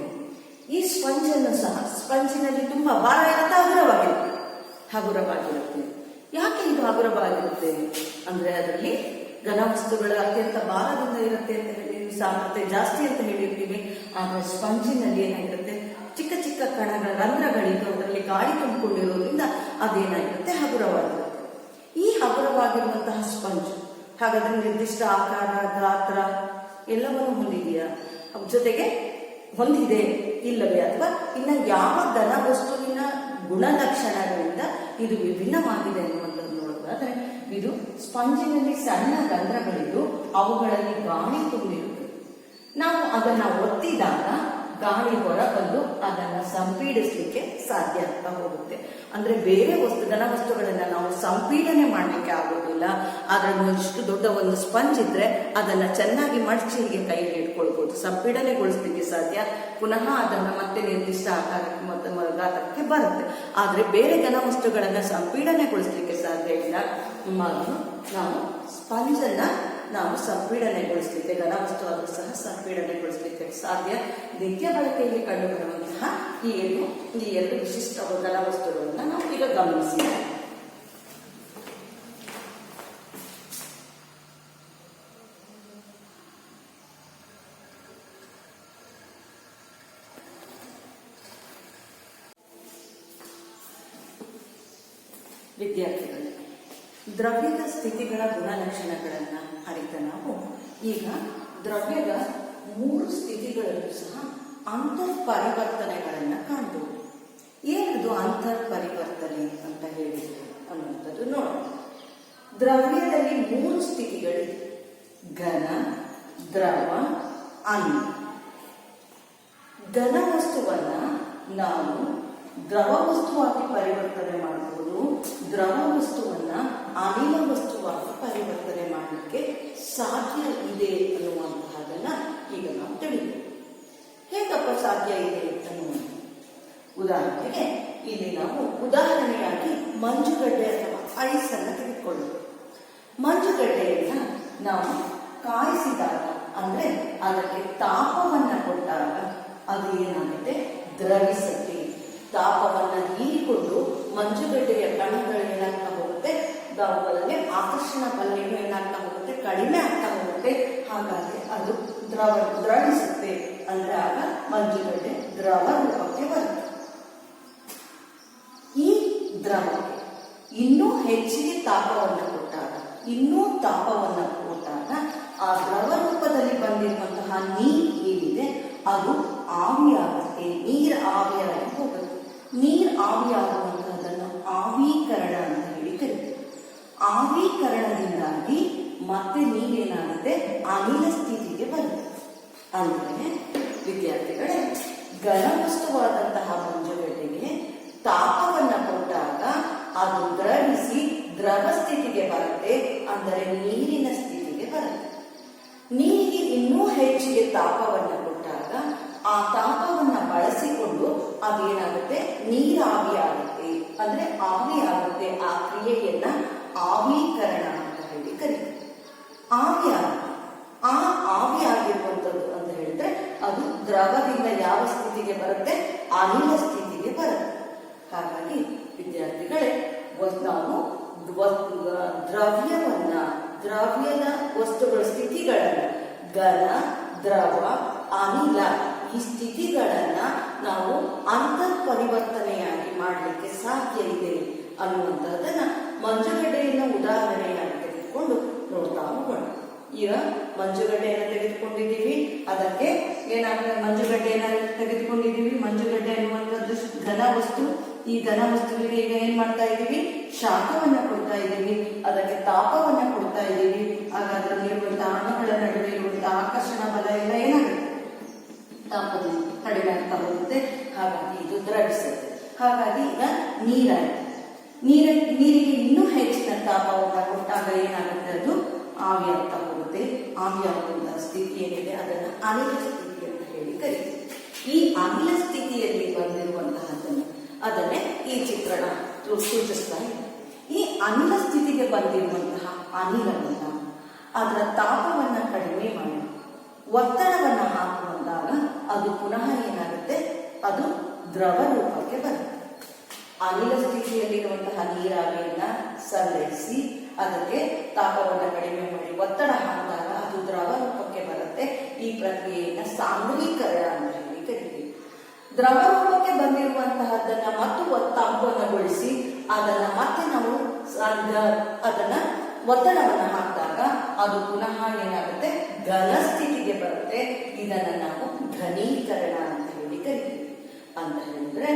ಈ ಸ್ಪಂಜ್ ಅನ್ನು ಸಹ, ಸ್ಪಂಜಿನಲ್ಲಿ ತುಂಬಾ ಭಾರ ಇರುತ್ತೆ, ಹಗುರವಾಗಿರುತ್ತೆ. ಯಾಕೆ ಇದು ಹಗುರವಾಗಿರುತ್ತೆ ಅಂದ್ರೆ ಅದರಲ್ಲಿ ಘನ ವಸ್ತುಗಳ ಅತ್ಯಂತ ಭಾರದಿಂದ ಇರುತ್ತೆ ಅಂತ ಹೇಳಿ, ಸಾಮರ್ಥ್ಯ ಜಾಸ್ತಿ ಅಂತ ಹೇಳಿರ್ತೀವಿ. ಆದ್ರೆ ಸ್ಪಂಜಿನಲ್ಲಿ ಏನಾಗಿರುತ್ತೆ? ಚಿಕ್ಕ ಚಿಕ್ಕ ಕಣಗಳ ರಂಧ್ರಗಳಿದ್ದು ಅದರಲ್ಲಿ ಗಾಳಿ ತುಂಬಿಕೊಂಡಿರೋದ್ರಿಂದ ಅದೇನಾಗಿರುತ್ತೆ? ಹಗುರವಾಗಿರುತ್ತೆ. ಈ ಹಗುರವಾಗಿರುವಂತಹ ಸ್ಪಂಜ್ ಹಾಗಾದ್ರೆ ನಿರ್ದಿಷ್ಟ ಆಕಾರ, ಗಾತ್ರ ಎಲ್ಲವನ್ನು ಹೊಂದಿದೆಯಾ? ಜೊತೆಗೆ ಹೊಂದಿದೆ ಇಲ್ಲವೇ? ಅಥವಾ ಇನ್ನ ಯಾವ ಘನ ವಸ್ತುವಿನ ಗುಣಲಕ್ಷಣಗಳಿಂದ ಇದು ವಿಭಿನ್ನವಾಗಿದೆ ಅನ್ನುವಂಥದ್ದು ನೋಡೋದಾದ್ರೆ, ಇದು ಸ್ಪಂಜಿನಲ್ಲಿ ಸಣ್ಣ ರಂಧ್ರಗಳಿದ್ದು ಅವುಗಳಲ್ಲಿ ಗಾಳಿ ತುಂಬಿರುತ್ತೆ. ನಾವು ಅದನ್ನ ಒತ್ತಿದಾಗ ಗಾಳಿ ಹೊರ ಬಂದು ಅದನ್ನ ಸಂಪೀಡಿಸ್ಲಿಕ್ಕೆ ಸಾಧ್ಯ ಆಗ್ತಾ ಹೋಗುತ್ತೆ. ಅಂದ್ರೆ ಬೇರೆ ಘನ ವಸ್ತುಗಳನ್ನ ನಾವು ಸಂಪೀಡನೆ ಮಾಡ್ಲಿಕ್ಕೆ ಆಗೋದಿಲ್ಲ. ಆದ್ರೆ ಇಷ್ಟು ದೊಡ್ಡ ಒಂದು ಸ್ಪಂಜ್ ಇದ್ರೆ ಅದನ್ನ ಚೆನ್ನಾಗಿ ಮಡಚಿ ಹೀಗೆ ಕೈಯಲ್ಲಿ ಇಟ್ಕೊಳ್ಬಹುದು, ಸಂಪೀಡನೆಗೊಳಿಸ್ಲಿಕ್ಕೆ ಸಾಧ್ಯ. ಪುನಃ ಅದನ್ನ ಮತ್ತೆ ನಿರ್ದಿಷ್ಟ ಆಕಾರಕ್ಕೆ ಮತ್ತೆ ಗಾತ್ರಕ್ಕೆ ಬರುತ್ತೆ. ಆದ್ರೆ ಬೇರೆ ಘನ ವಸ್ತುಗಳನ್ನ ಸಂಪೀಡನೆಗೊಳಿಸ್ಲಿಕ್ಕೆ ಸಾಧ್ಯ ಇಲ್ಲ. ನಾವು ಸ್ಪಂಜ್ ಅನ್ನ ನಾವು ಸಂಪೀಡನೆಗೊಳಿಸಲಿಕ್ಕೆ, ಘನ ವಸ್ತು ಆದರೂ ಸಹ ಸಂಪೀಡನೆಗೊಳಿಸಲಿಕ್ಕೆ ಸಾಧ್ಯ. ನಿತ್ಯ ಬಳಕೆಯಲ್ಲಿ ಕಂಡುಬರುವಂತಹ ಈ ಎರಡು ವಿಶಿಷ್ಟ ಘನ ವಸ್ತುಗಳನ್ನ ನಾವು ಈಗ ಗಮನಿಸಿದ್ದೇವೆ. ವಿದ್ಯಾರ್ಥಿಗಳು, ದ್ರವ್ಯದ ಸ್ಥಿತಿಗಳ ಗುಣಲಕ್ಷಣಗಳನ್ನ ಅರಿತ ನಾವು ಈಗ ದ್ರವ್ಯದ 3 ಸ್ಥಿತಿಗಳಲ್ಲೂ ಸಹ ಅಂತರ್ ಪರಿವರ್ತನೆಗಳನ್ನ ಕಾಣಬಹುದು. ಏನದು ಅಂತರ್ ಪರಿವರ್ತನೆ ಅಂತ ಹೇಳಿದ್ರು ಅನ್ನುವಂಥದ್ದು ನೋಡೋಣ. ದ್ರವ್ಯದಲ್ಲಿ 3 ಸ್ಥಿತಿಗಳಿವೆ: ಘನ, ದ್ರವ, ಅನಿಲ. ಘನ ವಸ್ತುವನ್ನ ನಾವು ದ್ರವ ವಸ್ತುವಾಗಿ ಪರಿವರ್ತನೆ ಮಾಡಬಹುದು, ದ್ರವ ವಸ್ತುವನ್ನ ಅನಿಲ ವಸ್ತುವಾಗಿ ಪರಿವರ್ತನೆ ಮಾಡಲಿಕ್ಕೆ ಸಾಧ್ಯ ಇದೆ ಅನ್ನುವಂತಹದನ್ನ ಈಗ ನಾವು ತಿಳಿಯಬೇಕು. ಹೇಗಪ್ಪ ಸಾಧ್ಯ ಇದೆ ಅನ್ನುವಂಥ ಉದಾಹರಣೆಗೆ ಇಲ್ಲಿ ನಾವು ಉದಾಹರಣೆಯಾಗಿ ಮಂಜುಗಡ್ಡೆ ಅಥವಾ ಐಸ್ ಅನ್ನ ತೆಗೆದುಕೊಳ್ಳೋದು. ಮಂಜುಗಡ್ಡೆಯನ್ನ ನಾವು ಕಾಯಿಸಿದಾಗ ಅಂದ್ರೆ ಅದಕ್ಕೆ ತಾಪವನ್ನ ಕೊಟ್ಟಾಗ ಅದು ಏನಾಗುತ್ತೆ? ದ್ರವಿಸುತ್ತೆ. ತಾಪವನ್ನ ಹೀರಿಕೊಂಡು ಮಂಜುಗಡ್ಡೆಯ ಕಣಗಳು ಏನಾಗ್ತಾ ಹೋಗುತ್ತೆ? ಅವುಗಳಲ್ಲಿ ಆಕರ್ಷಣ ಬಲ ಏನಾಗ್ತಾ ಹೋಗುತ್ತೆ? ಕಡಿಮೆ ಆಗ್ತಾ ಹೋಗುತ್ತೆ. ಹಾಗಾಗಿ ಅದು ದ್ರವಿಸುತ್ತೆ. ಅಂದ್ರೆ ಆಗ ಮಂಜುಗಡ್ಡೆ ದ್ರವ ರೂಪಕ್ಕೆ ಬರುತ್ತೆ. ಈ ದ್ರವಕ್ಕೆ ಇನ್ನೂ ಹೆಚ್ಚಿಗೆ ತಾಪವನ್ನು ಕೊಟ್ಟಾಗ ಆ ದ್ರವ ರೂಪದಲ್ಲಿ ಬಂದಿರುವಂತಹ ನೀರು ಏನಿದೆ ಅದು ಆವಿಯಾಗುತ್ತೆ. ನೀರು ಆವಿಯಾಗಿ ಹೋಗುತ್ತೆ. ನೀರು ಆವಿಯಾಗುವಂತಹದನ್ನು ಆವೀಕರಣ ಅಂತ ಹೇಳಿ ಕರೀತೀವಿ. ಆವೀಕರಣದಿಂದಾಗಿ ಮತ್ತೆ ನೀರೇನಾಗುತ್ತೆ? ಅನಿಲ ಸ್ಥಿತಿಗೆ ಬರುತ್ತೆ. ಅಂದ್ರೆ ವಿದ್ಯಾರ್ಥಿಗಳೇ, ಘನ ವಸ್ತುವಾದಂತಹ ಮಂಜುಗಡ್ಡೆಗೆ ತಾಪವನ್ನ ಕೊಟ್ಟಾಗ ನೀರಿನ ಸ್ಥಿತಿಗೆ ಬರುತ್ತೆ. ನೀರಿಗೆ ಇನ್ನೂ ಹೆಚ್ಚಿಗೆ ತಾಪವನ್ನು ಕೊಟ್ಟಾಗ ಆ ತಾಪವನ್ನು ಬಳಸಿಕೊಂಡು ಅದೇನಾಗುತ್ತೆ, ನೀರಾವಿಯಾಗುತ್ತೆ. ಅಂದ್ರೆ ಆವಿಯಾಗುತ್ತೆ. ಆ ಕ್ರಿಯೆಯನ್ನ ಆವೀಕರಣ ಅಂತ ಹೇಳಿ ಕರೀತಾರೆ. ಆ ಆವಿ ಆಗಿರುವಂಥದ್ದು ಅಂತ ಹೇಳಿದ್ರೆ ಅದು ದ್ರವದಿಂದ ಯಾವ ಸ್ಥಿತಿಗೆ ಬರುತ್ತೆ, ಅನಿಲ ಸ್ಥಿತಿಗೆ ಬರುತ್ತೆ. ಹಾಗಾಗಿ ವಿದ್ಯಾರ್ಥಿಗಳೇ, ನಾವು ದ್ರವ್ಯದ ವಸ್ತುಗಳ ಸ್ಥಿತಿಗಳನ್ನ ಘನ, ದ್ರವ, ಅನಿಲ ಈ ಸ್ಥಿತಿಗಳನ್ನ ನಾವು ಅಂತರ್ ಪರಿವರ್ತನೆಯಾಗಿ ಮಾಡಲಿಕ್ಕೆ ಸಾಧ್ಯ ಇದೆ ಅನ್ನುವಂತಹದನ್ನ ಮಂಜುಗಡ್ಡೆಯನ್ನ ಉದಾಹರಣೆಯಾಗಿ ತೆಗೆದುಕೊಂಡು ನೋಡ್ತಾ ಹೋಗೋಣ. ಈಗ ಮಂಜುಗಡ್ಡೆಯನ್ನು ತೆಗೆದುಕೊಂಡಿದ್ದೀವಿ. ಅದಕ್ಕೆ ಏನಾಗುತ್ತೆ, ಮಂಜುಗಡ್ಡೆಯನ್ನು ತೆಗೆದುಕೊಂಡಿದ್ದೀವಿ. ಮಂಜುಗಡ್ಡೆ ಅನ್ನುವಂಥದ್ದು ಘನ ವಸ್ತು. ಈ ಘನ ವಸ್ತುವಿಗೆ ಈಗ ಏನ್ ಮಾಡ್ತಾ ಇದ್ದೀವಿ, ಶಾಖವನ್ನ ಕೊಡ್ತಾ ಇದ್ದೀವಿ, ಅದಕ್ಕೆ ತಾಪವನ್ನ ಕೊಡ್ತಾ ಇದ್ದೀವಿ. ಆಗ ಅದರಲ್ಲಿರುವಂತಹ ಅಣುಗಳ ನಡುವೆ ಇರುವಂತಹ ಆಕರ್ಷಣ ಬಲ ಎಲ್ಲ ಏನಾಗುತ್ತೆ, ತಾಪದಿಂದ ಕಡಿಮೆ ಆಗ್ತಾ ಹೋಗುತ್ತೆ. ಹಾಗಾಗಿ ಇದು ದ್ರವಿಸುತ್ತೆ. ಹಾಗಾಗಿ ಈಗ ನೀರಿಗೆ ಇನ್ನೂ ಹೆಚ್ಚಿನ ತಾಪವನ್ನ ಕೊಟ್ಟಾಗ ಏನಾಗುತ್ತೆ, ಅದು ಆವಿಯಾಗ್ತಾ ಹೋಗುತ್ತೆ. ಆವಿಯಾಗುವಂತಹ ಸ್ಥಿತಿ ಏನಿದೆ ಅದನ್ನ ಅನಿಲ ಸ್ಥಿತಿ ಅಂತ ಹೇಳಿ ಕರೀತೀವಿ. ಈ ಅನಿಲ ಸ್ಥಿತಿಯಲ್ಲಿ ಅದನ್ನೇ ಈ ಚಿತ್ರಣ ಸೂಚಿಸ್ತಾ ಇದೆ. ಈ ಅನಿಲ ಸ್ಥಿತಿಗೆ ಬಂದಿರುವಂತಹ ಅನಿಲವನ್ನ ಅದರ ತಾಪವನ್ನ ಕಡಿಮೆ ಮಾಡಿ ಒತ್ತಡವನ್ನ ಹಾಕುವಂದಾಗ ಅದು ಪುನಃ ಏನಾಗುತ್ತೆ, ಅದು ದ್ರವ ರೂಪಕ್ಕೆ ಬರುತ್ತೆ. ಅನಿಲ ಸ್ಥಿತಿಯಲ್ಲಿರುವಂತಹ ನೀರಾವಿಯನ್ನ ಸಂಗ್ರಹಿಸಿ ಅದಕ್ಕೆ ತಾಪವನ್ನು ಕಡಿಮೆ ಮಾಡಿ ಒತ್ತಡ ಹಾಕಿದಾಗ ಅದು ದ್ರವ ರೂಪಕ್ಕೆ ಬರುತ್ತೆ. ಈ ಪ್ರಕ್ರಿಯೆಯನ್ನ ಸಾಂದ್ರೀಕರಣ ಅಂತ ಹೇಳಿ ಕರಿತೀವಿ. ದ್ರವ ರೂಪಕ್ಕೆ ಬಂದಿರುವಂತಹದ್ದನ್ನ ಮತ್ತು ತಾಪವನ್ನಗೊಳಿಸಿ ಅದನ್ನ ಮತ್ತೆ ನಾವು ಅದನ್ನ ಒತ್ತಡವನ್ನ ಹಾಕಿದಾಗ ಅದು ಪುನಃ ಏನಾಗುತ್ತೆ, ಘನ ಸ್ಥಿತಿಗೆ ಬರುತ್ತೆ. ಇದನ್ನ ನಾವು ಘನೀಕರಣ ಅಂತ ಹೇಳಿ ಕರಿತೀವಿ. ಅಂತ ಹೇಳಿದ್ರೆ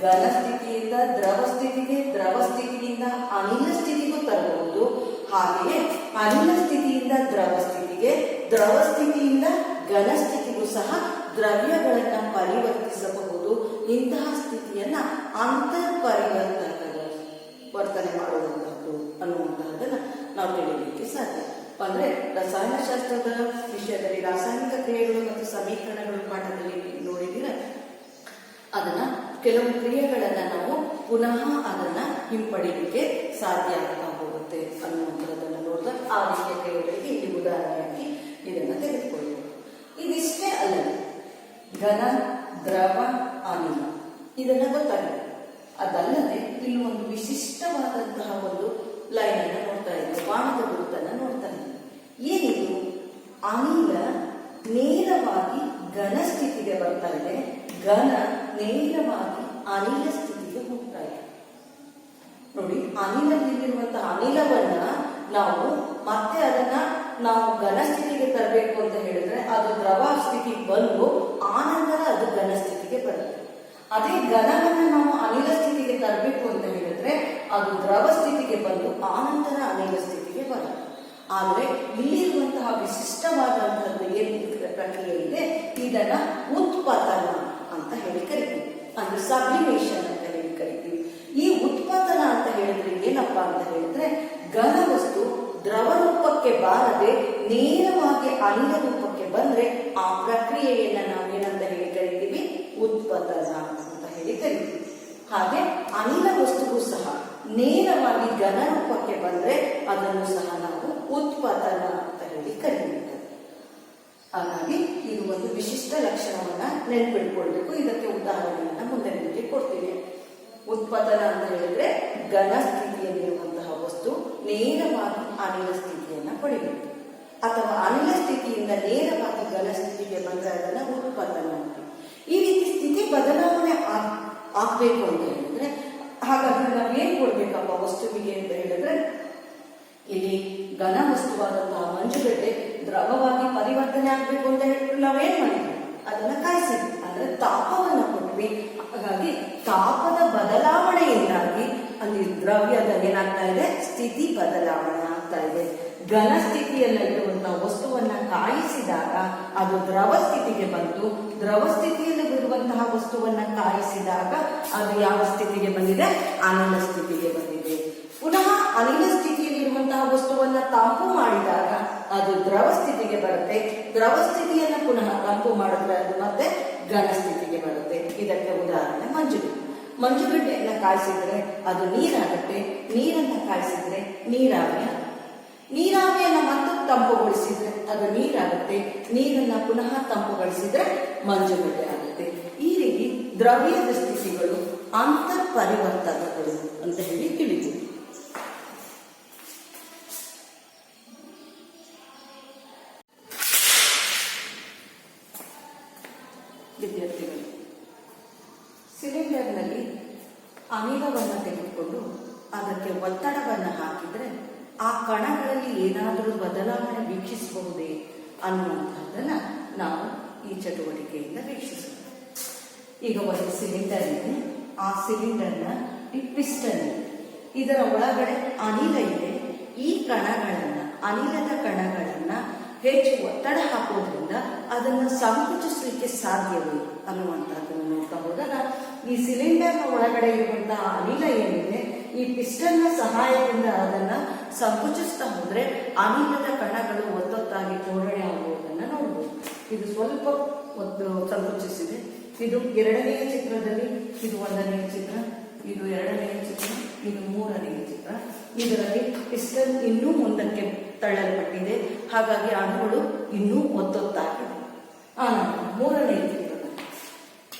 ಘನ ಸ್ಥಿತಿಯಿಂದ ದ್ರವ ಸ್ಥಿತಿಗೆ, ದ್ರವ ಸ್ಥಿತಿಯಿಂದ ಅನಿಲ ಸ್ಥಿತಿಗೂ ತರಬಹುದು. ಹಾಗೆಯೇ ಅನಿಲ ಸ್ಥಿತಿಯಿಂದ ದ್ರವ ಸ್ಥಿತಿಗೆ, ದ್ರವ ಸ್ಥಿತಿಯಿಂದ ಘನ ಸ್ಥಿತಿಗೂ ಸಹ ದ್ರವ್ಯಗಳನ್ನ ಪರಿವರ್ತಿಸಬಹುದು. ಇಂತಹ ಸ್ಥಿತಿಯನ್ನ ಅಂತರ್ ಪರಿವರ್ತನೆ ಮಾಡುವಂತಹದ್ದು ಅನ್ನುವಂತಹದನ್ನ ನಾವು ತಿಳಿಯಲಿಕ್ಕೆ ಸಾಧ್ಯ. ಅಂದ್ರೆ ರಸಾಯನಶಾಸ್ತ್ರದ ವಿಷಯದಲ್ಲಿ ರಾಸಾಯನಿಕ ಕ್ರಿಯೆಗಳು ಮತ್ತು ಸಮೀಕರಣಗಳು ಪಾಠದಲ್ಲಿ ನೋಡಿದಿರ ಅದನ್ನ ಕೆಲವು ಕ್ರಿಯೆಗಳನ್ನ ನಾವು ಪುನಃ ಅದನ್ನ ಹಿಂಪಡಿಲಿಕ್ಕೆ ಸಾಧ್ಯ ಆಗ್ತಾ ಹೋಗುತ್ತೆ ಅನ್ನುವಂಥದ್ದನ್ನ ನೋಡಿದಾಗ ಆ ರೀತಿಯ ಕ್ರಿಯೆಗಳಿಗೆ ಇಲ್ಲಿ ಉದಾಹರಣೆಯಾಗಿ ಇದನ್ನ ತೆಗೆದುಕೊಳ್ಳಬಹುದು. ಇದಿಷ್ಟೇ ಅಲ್ಲದೆ ಘನ, ದ್ರವ, ಅನಿಲ ಇದನ್ನ ಗೊತ್ತಾಗಿದೆ. ಅದಲ್ಲದೆ ಇಲ್ಲಿ ಒಂದು ವಿಶಿಷ್ಟವಾದಂತಹ ಒಂದು ಲೈನ್ ಅನ್ನ ನೋಡ್ತಾ ಇದ್ದೀವಿ, ಬಾಣದ ಗುರುತನ್ನ ನೋಡ್ತಾ ಇದ್ದೀವಿ. ಏನಿದು, ಅನಿಲ ನೇರವಾಗಿ ಘನ ಸ್ಥಿತಿಗೆ ಬರ್ತಾ ಇದೆ, ಘನ ನೇರವಾಗಿ ಅನಿಲ ಸ್ಥಿತಿಗೆ ಹೋಗ್ತಾ ಇದೆ. ನೋಡಿ, ಅನಿಲದಲ್ಲಿರುವಂತಹ ಅನಿಲವನ್ನ ನಾವು ಮತ್ತೆ ಅದನ್ನ ನಾವು ಘನ ಸ್ಥಿತಿಗೆ ತರಬೇಕು ಅಂತ ಹೇಳಿದ್ರೆ ಅದು ದ್ರವ ಸ್ಥಿತಿಗೆ ಬಂದು ಆನಂತರ ಅದು ಘನ ಸ್ಥಿತಿಗೆ ಬರುತ್ತೆ. ಅದೇ ಘನವನ್ನ ನಾವು ಅನಿಲ ಸ್ಥಿತಿಗೆ ತರಬೇಕು ಅಂತ ಹೇಳಿದ್ರೆ ಅದು ದ್ರವ ಸ್ಥಿತಿಗೆ ಬಂದು ಆನಂತರ ಅನಿಲ ಸ್ಥಿತಿಗೆ ಬರುತ್ತೆ. ಆದ್ರೆ ಇಲ್ಲಿರುವಂತಹ ವಿಶಿಷ್ಟವಾದಂತಹದ್ದು ಏನು ಪ್ರಕ್ರಿಯೆ ಇದೆ, ಇದನ್ನ ಉತ್ಪತನ ಅಂತ ಹೇಳಿ ಕರಿತೀವಿ. ಅಂದ್ರೆ ಸಬ್ಲಿಮೇಷನ್ ಅಂತ ಹೇಳಿ ಕರಿತೀವಿ. ಈ ಉತ್ಪತನ ಅಂತ ಹೇಳಿದ್ರೆ ಏನಪ್ಪಾ ಅಂತ ಹೇಳಿದ್ರೆ ಘನ ವಸ್ತು ದ್ರವ ರೂಪಕ್ಕೆ ಬಾರದೆ ನೇರವಾಗಿ ಅನಿಲ ರೂಪಕ್ಕೆ ಬಂದ್ರೆ ಆ ಪ್ರಕ್ರಿಯೆಯನ್ನ ನಾವು ಏನಂತ ಹೇಳಿ ಕರಿತೀವಿ, ಉತ್ಪತನ ಅಂತ ಹೇಳಿ ಕರಿತೀವಿ. ಹಾಗೆ ಅನಿಲ ವಸ್ತುವು ಸಹ ನೇರವಾಗಿ ಘನ ರೂಪಕ್ಕೆ ಬಂದ್ರೆ ಅದನ್ನು ಸಹ ನಾವು ಉತ್ಪತನ ಅಂತ ಹೇಳಿ ಕರೀತೀವಿ. ಹಾಗಾಗಿ ಇದು ಒಂದು ವಿಶಿಷ್ಟ ಲಕ್ಷಣವನ್ನ ನೆನ್ಪಿಟ್ಕೊಳ್ಬೇಕು. ಇದಕ್ಕೆ ಉದಾಹರಣೆಯನ್ನ ಮುಂದೆ ನಿಮಗೆ ಕೊಡ್ತೀವಿ. ಉತ್ಪತನ ಅಂತ ಹೇಳಿದ್ರೆ ಘನ ಸ್ಥಿತಿಯಲ್ಲಿರುವಂತಹ ವಸ್ತು ನೇರವಾಗಿ ಅನಿಲ ಸ್ಥಿತಿಯನ್ನ ಪಡಿಬೇಕು, ಅಥವಾ ಅನಿಲ ಸ್ಥಿತಿಯಿಂದ ನೇರವಾಗಿ ಘನ ಸ್ಥಿತಿಗೆ ಬಂದ್ರೆ ಅದನ್ನ ಉತ್ಪತನ ಅಂತ. ಈ ರೀತಿ ಸ್ಥಿತಿ ಬದಲಾವಣೆ ಆಗ್ಬೇಕು ಅಂತ ಹೇಳಿದ್ರೆ ಹಾಗಾದ್ರೆ ನಾವೇನ್ ಕೊಡ್ಬೇಕಪ್ಪ ವಸ್ತುವಿಗೆ ಅಂತ ಹೇಳಿದ್ರೆ, ಇಲ್ಲಿ ಘನ ವಸ್ತುವಾದಂತಹ ಮಂಜುಗಡ್ಡೆ ದ್ರವವಾಗಿ ಪರಿವರ್ತನೆ ಆಗ್ಬೇಕು ಅಂತ ಹೇಳಿದ್ರೆ ನಾವೇನ್ ಮಾಡಿದ್ವಿ, ಅದನ್ನ ಕಾಯಿಸಿದ್ವಿ, ಅಂದ್ರೆ ತಾಪವನ್ನ ಕೊಟ್ವಿ. ಹಾಗಾಗಿ ತಾಪದ ಬದಲಾವಣೆಯಿಂದಾಗಿ ಅಲ್ಲಿ ದ್ರವ್ಯದ ಏನಾಗ್ತಾ ಇದೆ, ಸ್ಥಿತಿ ಬದಲಾವಣೆ ಆಗ್ತಾ ಇದೆ. ಘನ ಸ್ಥಿತಿಯಲ್ಲಿರುವಂತಹ ವಸ್ತುವನ್ನ ಕಾಯಿಸಿದಾಗ ಅದು ದ್ರವ ಸ್ಥಿತಿಗೆ ಬಂತು, ದ್ರವ ಸ್ಥಿತಿಯಲ್ಲಿ ಬಿಡುವಂತಹ ವಸ್ತುವನ್ನ ಕಾಯಿಸಿದಾಗ ಅದು ಯಾವ ಸ್ಥಿತಿಗೆ ಬಂದಿದೆ, ಅನಿಲ ಸ್ಥಿತಿಗೆ ಬಂದಿದೆ. ಪುನಃ ಅನಿಲ ಸ್ಥಿತಿಯಲ್ಲಿರುವಂತಹ ವಸ್ತುವನ್ನ ತಂಪು ಮಾಡಿದಾಗ ಅದು ದ್ರವ ಸ್ಥಿತಿಗೆ ಬರುತ್ತೆ. ದ್ರವ ಸ್ಥಿತಿಯನ್ನು ಪುನಃ ತಂಪು ಮಾಡಿದ್ರೆ ಅದು ಮತ್ತೆ ಘನ ಸ್ಥಿತಿಗೆ ಬರುತ್ತೆ. ಇದಕ್ಕೆ ಉದಾಹರಣೆ ಮಂಜುಗಡ್ಡೆ. ಮಂಜುಗಡ್ಡೆಯನ್ನ ಕಾಯಿಸಿದ್ರೆ ಅದು ನೀರಾಗುತ್ತೆ. ನೀರನ್ನ ಕಾಯಿಸಿದ್ರೆ ನೀರಾವಿ ಆಗುತ್ತೆ. ನೀರಾವಿಯನ್ನ ಮತ್ತೆ ತಂಪುಗೊಳಿಸಿದ್ರೆ ಅದು ನೀರಾಗುತ್ತೆ. ನೀರನ್ನ ಪುನಃ ತಂಪುಗೊಳಿಸಿದ್ರೆ ಮಂಜುಗಡ್ಡೆ ಆಗುತ್ತೆ. ಈ ರೀತಿ ದ್ರವ್ಯದ ಸ್ಥಿತಿಗಳು ಅಂತರ್ ಪರಿವರ್ತಕಗಳು ಅಂತ ಹೇಳಿ ತಿಳಿತೀವಿ. ವಿದ್ಯಾರ್ಥಿಗಳು, ಸಿಲಿಂಡರ್ನಲ್ಲಿ ಅನಿಲವನ್ನು ತೆಗೆದುಕೊಂಡು ಅದಕ್ಕೆ ಒತ್ತಡವನ್ನು ಹಾಕಿದ್ರೆ ಆ ಕಣಗಳಲ್ಲಿ ಏನಾದರೂ ಬದಲಾವಣೆ ವೀಕ್ಷಿಸಬಹುದೇ ಅನ್ನುವಂಥದ್ದನ್ನ ನಾವು ಈ ಚಟುವಟಿಕೆಯಿಂದ ವೀಕ್ಷಿಸೋಣ. ಈಗ ಒಂದು ಸಿಲಿಂಡರ್ ಇದೆ. ಆ ಸಿಲಿಂಡರ್ನ ಈ ಪಿಸ್ಟನ್ ಇದೆ. ಇದರ ಒಳಗಡೆ ಅನಿಲ ಇದೆ. ಈ ಕಣಗಳನ್ನ, ಅನಿಲದ ಕಣಗಳನ್ನ ಹೆಚ್ಚು ಒತ್ತಡ ಹಾಕೋದ್ರಿಂದ ಅದನ್ನು ಸಂಕುಚಿಸಲಿಕ್ಕೆ ಸಾಧ್ಯವೇ ಅನ್ನುವಂಥದ್ದನ್ನು ನೋಡ್ತಾ ಹೋದಾಗ ಈ ಸಿಲಿಂಡರ್ನ ಒಳಗಡೆ ಇರುವಂತಹ ಅನಿಲ ಏನಿದೆ, ಈ ಪಿಸ್ಟನ್ನ ಸಹಾಯದಿಂದ ಅದನ್ನ ಸಂಕುಚಿಸ್ತಾ ಹೋದ್ರೆ ಅನಿಲದ ಕಣಗಳು ಒತ್ತೊತ್ತಾಗಿ ಜೋಡಣೆ ಆಗುವುದನ್ನ ನೋಡಬಹುದು. ಇದು ಸ್ವಲ್ಪ ಸಂಕುಚಿಸಿದೆ. ಇದು ಎರಡನೆಯ ಚಿತ್ರದಲ್ಲಿ, ಇದು ಒಂದನೆಯ ಚಿತ್ರ, ಇದು ಎರಡನೆಯ ಚಿತ್ರ, ಇದು ಮೂರನೆಯ ಚಿತ್ರ. ಇದರಲ್ಲಿ ಪಿಸ್ಟನ್ ಇನ್ನೂ ಮುಂದಕ್ಕೆ ತಳ್ಳಲ್ಪಟ್ಟಿದೆ. ಹಾಗಾಗಿ ಅಣುಗಳು ಇನ್ನೂ ಒತ್ತೊತ್ತಾಗಿದೆ. ಮೂರನೆಯ ಚಿತ್ರದಲ್ಲಿ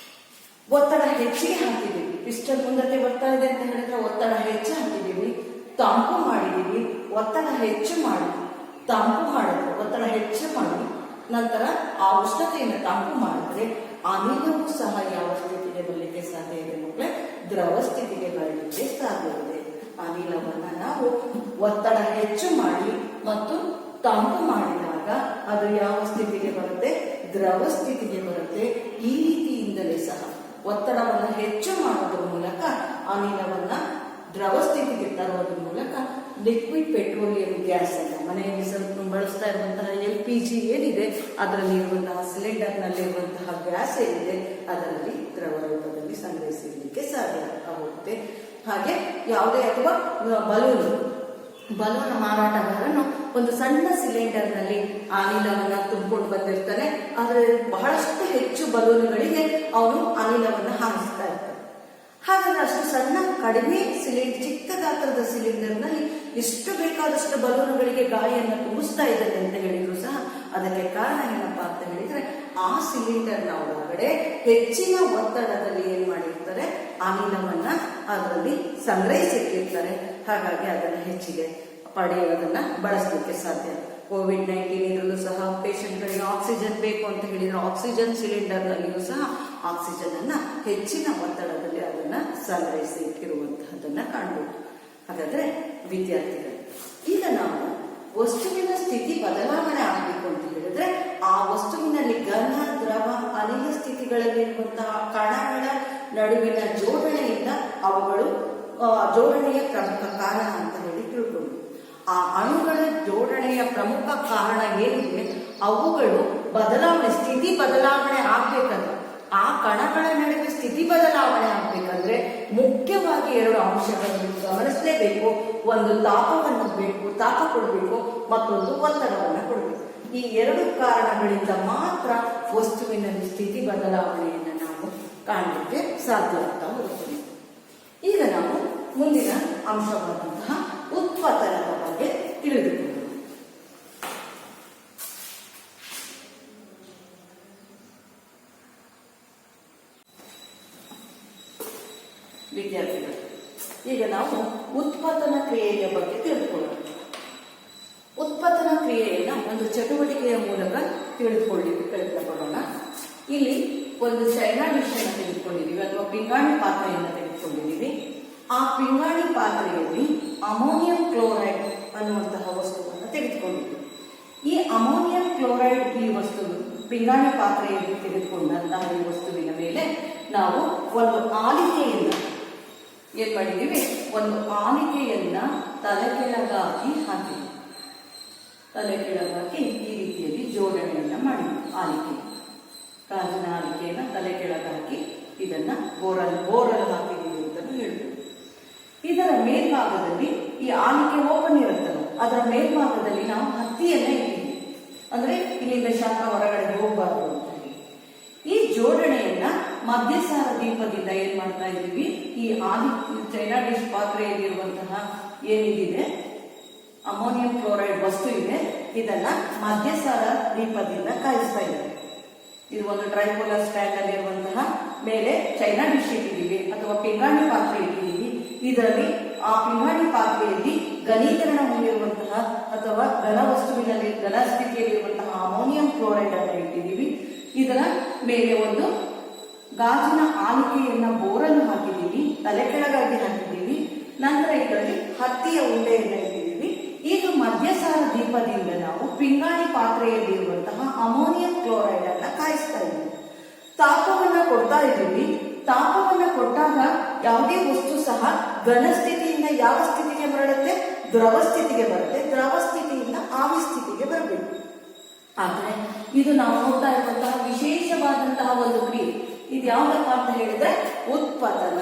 ಒತ್ತಡ ಹೆಚ್ಚಿಗೆ ಹಾಕಿದ್ದೀವಿ. ಪಿಸ್ಟನ್ ಮುಂದಕ್ಕೆ ಬರ್ತಾ ಇದೆ ಅಂತ ಹೇಳಿದ್ರೆ ಒತ್ತಡ ಹೆಚ್ಚು ಹಾಕಿದ್ದೀವಿ, ತಂಪು ಮಾಡಿದ್ದೀವಿ. ಒತ್ತಡ ಹೆಚ್ಚು ಮಾಡಿ ತಂಪು ಮಾಡಿದ್ರೆ, ಒತ್ತಡ ಹೆಚ್ಚು ಮಾಡಿ ನಂತರ ಆ ಉಷ್ಣತೆಯನ್ನು ತಂಪು ಮಾಡಿದ್ರೆ ಅನಿಲವೂ ಸಹ ಯಾವ ಸ್ಥಿತಿಗೆ ಬರಲಿಕ್ಕೆ ಸಾಧ್ಯ ಇದೆ ಮಕ್ಕಳೇ? ದ್ರವ ಸ್ಥಿತಿಗೆ ಬರಲಿಕ್ಕೆ ಸಾಧ್ಯ ಇದೆ. ಅನಿಲವನ್ನ ನಾವು ಒತ್ತಡ ಹೆಚ್ಚು ಮಾಡಿ ಮತ್ತು ತಂಪು ಮಾಡಿದಾಗ ಅದು ಯಾವ ಸ್ಥಿತಿಗೆ ಬರುತ್ತೆ? ದ್ರವ ಸ್ಥಿತಿಗೆ ಬರುತ್ತೆ. ಈ ರೀತಿಯಿಂದಲೇ ಸಹ ಒತ್ತಡವನ್ನು ಹೆಚ್ಚು ಮಾಡೋದ್ರ ಮೂಲಕ ಅನಿಲವನ್ನ ದ್ರವ ಸ್ಥಿತಿಗೆ ತರುವುದರ ಮೂಲಕ ಲಿಕ್ವಿಡ್ ಪೆಟ್ರೋಲಿಯಂ ಗ್ಯಾಸ್ ಅನ್ನ ಮನೆಯಲ್ಲಿ ಸ್ವಲ್ಪ ಬಳಸ್ತಾ ಇರುವಂತಹ LPG ಏನಿದೆ, ಅದರಲ್ಲಿ ಇರುವಂತಹ ಸಿಲಿಂಡರ್ ನಲ್ಲಿ ಇರುವಂತಹ ಗ್ಯಾಸ್ ಏನಿದೆ ಅದರಲ್ಲಿ ದ್ರವ ರೂಪದಲ್ಲಿ ಸಂಗ್ರಹಿಸಲಿಕ್ಕೆ ಸಾಧ್ಯ ಆಗುತ್ತೆ. ಹಾಗೆ ಯಾವುದೇ ಅಥವಾ ಬಲೂನ್ ಮಾರಾಟಗಾರನು ಒಂದು ಸಣ್ಣ ಸಿಲಿಂಡರ್ ನಲ್ಲಿ ಅನಿಲವನ್ನ ತುಂಬಿಕೊಂಡು ಬಂದಿರ್ತಾನೆ. ಆದ್ರೆ ಬಹಳಷ್ಟು ಹೆಚ್ಚು ಬಲೂನ್ಗಳಿಗೆ ಅವನು ಅನಿಲವನ್ನ ಹಾರಿಸ್ತಾ ಇರ್ತಾನೆ. ಹಾಗಾದ್ರೆ ಅಷ್ಟು ಸಣ್ಣ ಕಡಿಮೆ ಸಿಲಿಂಡರ್, ಚಿಕ್ಕ ಗಾತ್ರದ ಸಿಲಿಂಡರ್ ನಲ್ಲಿ ಎಷ್ಟು ಬೇಕಾದಷ್ಟು ಬಲೂನುಗಳಿಗೆ ಗಾಳಿಯನ್ನು ತುಂಬಿಸ್ತಾ ಇದ್ದಾನೆ ಅಂತ ಹೇಳಿದ್ರು ಸಹ ಅದಕ್ಕೆ ಕಾರಣ ಏನಪ್ಪಾ ಅಂತ ಹೇಳಿದ್ರೆ ಆ ಸಿಲಿಂಡರ್ನ ಒಳಗಡೆ ಹೆಚ್ಚಿನ ಒತ್ತಡದಲ್ಲಿ ಏನ್ ಮಾಡಿರ್ತಾರೆ? ಅನಿಲವನ್ನ ಅದರಲ್ಲಿ ಸಂಗ್ರಹಿಸಿಟ್ಟಿರ್ತಾರೆ. ಹಾಗಾಗಿ ಅದನ್ನ ಹೆಚ್ಚಿಗೆ ಪಡೆಯೋದನ್ನ ಬಳಸಲಿಕ್ಕೆ ಸಾಧ್ಯ. COVID-19 ಇದರಲ್ಲೂ ಸಹ ಪೇಷಂಟ್ಗಳಿಗೆ ಆಕ್ಸಿಜನ್ ಬೇಕು ಅಂತ ಹೇಳಿದ್ರೆ ಆಕ್ಸಿಜನ್ ಸಿಲಿಂಡರ್ ನಲ್ಲಿಯೂ ಸಹ ಆಕ್ಸಿಜನ್ ಅನ್ನ ಹೆಚ್ಚಿನ ಒತ್ತಡದಲ್ಲಿ ಅದನ್ನ ಸಂಗ್ರಹಿಸಿ ಇಟ್ಟಿರುವಂತಹದನ್ನ ಕಾಣಬಹುದು. ಹಾಗಾದ್ರೆ ವಿದ್ಯಾರ್ಥಿಗಳು, ಈಗ ನಾವು ವಸ್ತುವಿನ ಸ್ಥಿತಿ ಬದಲಾವಣೆ ಆಗಬೇಕು ಅಂತ ಹೇಳಿದ್ರೆ ಆ ವಸ್ತುವಿನಲ್ಲಿ ಘನ, ದ್ರವ, ಅನಿಲ ಸ್ಥಿತಿಗಳಲ್ಲಿರುವಂತಹ ಕಣಗಳ ನಡುವಿನ ಜೋಡಣೆಯಿಂದ ಅವುಗಳು ಜೋಡಣೆಯ ಪ್ರಮುಖ ಕಾರಣ ಅಂತ ಹೇಳಿ ತಿಳ್ಕೊಂಡು, ಆ ಅಣುಗಳ ಜೋಡಣೆಯ ಪ್ರಮುಖ ಕಾರಣ ಏನಿದೆ ಅವುಗಳು ಬದಲಾವಣೆ, ಸ್ಥಿತಿ ಬದಲಾವಣೆ ಆಗ್ಬೇಕಂದ್ರೆ, ಆ ಕಣಗಳ ನಡುವೆ ಸ್ಥಿತಿ ಬದಲಾವಣೆ ಆಗ್ಬೇಕಂದ್ರೆ ಮುಖ್ಯವಾಗಿ ಎರಡು ಅಂಶಗಳನ್ನು ಗಮನಿಸಲೇಬೇಕು. ಒಂದು ತಾಪ ಕೊಡಬೇಕು, ಮತ್ತೊಂದು ಒತ್ತಡವನ್ನು ಕೊಡಬೇಕು. ಈ ಎರಡು ಕಾರಣಗಳಿಂದ ಮಾತ್ರ ವಸ್ತುವಿನಲ್ಲಿ ಸ್ಥಿತಿ ಬದಲಾವಣೆಯನ್ನು ನಾವು ಕಾಣಲಿಕ್ಕೆ ಸಾಧ್ಯ ಆಗ್ತಾ ಹೋಗ್ತದೆ. ಈಗ ನಾವು ಮುಂದಿನ ಅಂಶವಾದಂತಹ ಉತ್ಪತನದ ಬಗ್ಗೆ ತಿಳಿದುಕೊಳ್ಳೋಣ. ವಿದ್ಯಾರ್ಥಿಗಳು, ಈಗ ನಾವು ಉತ್ಪತನ ಕ್ರಿಯೆಯ ಬಗ್ಗೆ ತಿಳಿದುಕೊಳ್ಳೋಣ. ಉತ್ಪತನ ಕ್ರಿಯೆಯನ್ನ ಒಂದು ಚಟುವಟಿಕೆಯ ಮೂಲಕ ತಿಳಿದುಕೊಳ್ಳಿಕ್ಕೆ ಪ್ರಯತ್ನ ಪಡೋಣ. ಇಲ್ಲಿ ಒಂದು ಚೈನಾ ಡಿಶ್ ಅನ್ನು ತೆಗೆದುಕೊಂಡಿದ್ದೀವಿ ಅಥವಾ ಪಿಂಗಾಣಿ ಪಾತ್ರೆಯನ್ನು ತೆಗೆದುಕೊಂಡಿದ್ದೀವಿ. ಆ ಪಿಂಗಾಣಿ ಪಾತ್ರೆಯಲ್ಲಿ ಅಮೋನಿಯಂ ಕ್ಲೋರೈಡ್ ಅನ್ನುವಂತಹ ವಸ್ತುವನ್ನು ತೆಗೆದುಕೊಂಡಿದ್ದೀವಿ. ಈ ಅಮೋನಿಯಂ ಕ್ಲೋರೈಡ್ ಈ ವಸ್ತು ಪಿಂಗಾಣಿ ಪಾತ್ರೆಯಲ್ಲಿ ತೆಗೆದುಕೊಂಡಂತಹ ಈ ವಸ್ತುವಿನ ಮೇಲೆ ನಾವು ಒಂದು ಆಲಿಕೆಯನ್ನು ಏನ್ ಮಾಡಿದ್ದೀವಿ? ಒಂದು ಆಲಿಕೆಯನ್ನ ತಲೆಕೆಳಗಾಗಿ ಹಾಕಿ ಈ ರೀತಿಯಲ್ಲಿ ಜೋಡಣೆಯನ್ನ ಮಾಡಿದ್ವಿ. ಆಲಿಕೆ, ಕಾಜಿನ ಆಲಿಕೆಯನ್ನ ತಲೆ ಕೆಳಗಾಕಿ ಇದನ್ನ ಬೋರಲ್ ಹಾಕಿದ್ದೀವಿ ಅಂತ ಹೇಳ್ತೀವಿ. ಇದರ ಮೇಲ್ಭಾಗದಲ್ಲಿ ಈ ಆಲಿಕೆ ಓಪನ್ ಇರುತ್ತಲ್ಲ, ಅದರ ಮೇಲ್ಭಾಗದಲ್ಲಿ ನಾವು ಹತ್ತಿಯನ್ನ ಇಟ್ಟಿದ್ದೀವಿ, ಅಂದ್ರೆ ಇಲ್ಲಿಂದ ಶಾಖ ಹೊರಗಡೆ ಹೋಗಬಾರ್ದು ಅಂತ ಹೇಳಿ. ಈ ಜೋಡಣೆಯನ್ನ ಮಧ್ಯಸಾರ ದೀಪದಿಂದ ಏನ್ ಮಾಡ್ತಾ ಇದ್ದೀವಿ, ಈ ಚೈನಾ ಡಿಶ್ ಪಾತ್ರೆಯಲ್ಲಿರುವಂತಹ ಏನಿದೆ ಅಮೋನಿಯಂ ಕ್ಲೋರೈಡ್ ವಸ್ತು ಇದೆ, ಇದನ್ನ ಮಧ್ಯಸಾರ ದೀಪದಿಂದ ಕಾಯಿಸ್ತಾ ಇದ್ದೇವೆ. ಇದು ಒಂದು ಟ್ರೈಪೋಲರ್ ಸ್ಟ್ಯಾಂಡ್ ಅಲ್ಲಿ ಇರುವಂತಹ ಮೇಲೆ ಚೈನಾ ಡಿಶ್ ಇಟ್ಟಿದ್ದೀವಿ ಅಥವಾ ಪಿಂಗಾಣಿ ಪಾತ್ರೆ ಇಟ್ಟಿದ್ದೀವಿ. ಇದರಲ್ಲಿ ಆ ಪಿಂಗಾಣಿ ಪಾತ್ರೆಯಲ್ಲಿ ಘನೀಕರಣ ಹೊಂದಿರುವಂತಹ ಅಥವಾ ಘನ ವಸ್ತುವಿನಲ್ಲಿ ಘನ ಸ್ಥಿತಿಯಲ್ಲಿರುವಂತಹ ಅಮೋನಿಯಂ ಕ್ಲೋರೈಡ್ ಅನ್ನು ಇಟ್ಟಿದ್ದೀವಿ. ಇದರ ಮೇಲೆ ಒಂದು ಗಾಜಿನ ಆಲಿಕೆಯನ್ನ ಬೋರನ್ನು ಹಾಕಿದ್ದೀವಿ, ತಲೆ ಕೆಳಗಾಗಿ ಹಾಕಿದ್ದೀವಿ. ನಂತರ ಇದರಲ್ಲಿ ಹತ್ತಿಯ ಉಂಡೆಯನ್ನ ಇಟ್ಟಿದ್ದೀವಿ. ಈಗ ಮಧ್ಯಸಾರ ದೀಪದಿಂದ ನಾವು ಪಿಂಗಾಣಿ ಪಾತ್ರೆಯಲ್ಲಿರುವಂತಹ ಅಮೋನಿಯಂ ಕ್ಲೋರೈಡ್ ಅನ್ನ ಕಾಯಿಸ್ತಾ ಇದ್ದೀವಿ. ತಾಪವನ್ನ ಕೊಡ್ತಾ ಇದ್ದೀವಿ. ತಾಪವನ್ನ ಕೊಟ್ಟಾಗ ಯಾವುದೇ ವಸ್ತು ಸಹ ಘನ ಸ್ಥಿತಿಯಿಂದ ಯಾವ ಸ್ಥಿತಿಗೆ ಮರಳುತ್ತೆ, ದ್ರವ ಸ್ಥಿತಿಗೆ ಬರುತ್ತೆ. ದ್ರವ ಸ್ಥಿತಿಯಿಂದ ಆವಿ ಸ್ಥಿತಿಗೆ ಬರಬೇಕು. ಆದ್ರೆ ಇದು ನಾವು ನೋಡ್ತಾ ಇರುವಂತಹ ವಿಶೇಷವಾದಂತಹ ಒಂದು ಕ್ರಿಯೆ. ಇದು ಯಾವ್ದಪ್ಪ ಅಂತ ಹೇಳಿದ್ರೆ ಉತ್ಪತನ.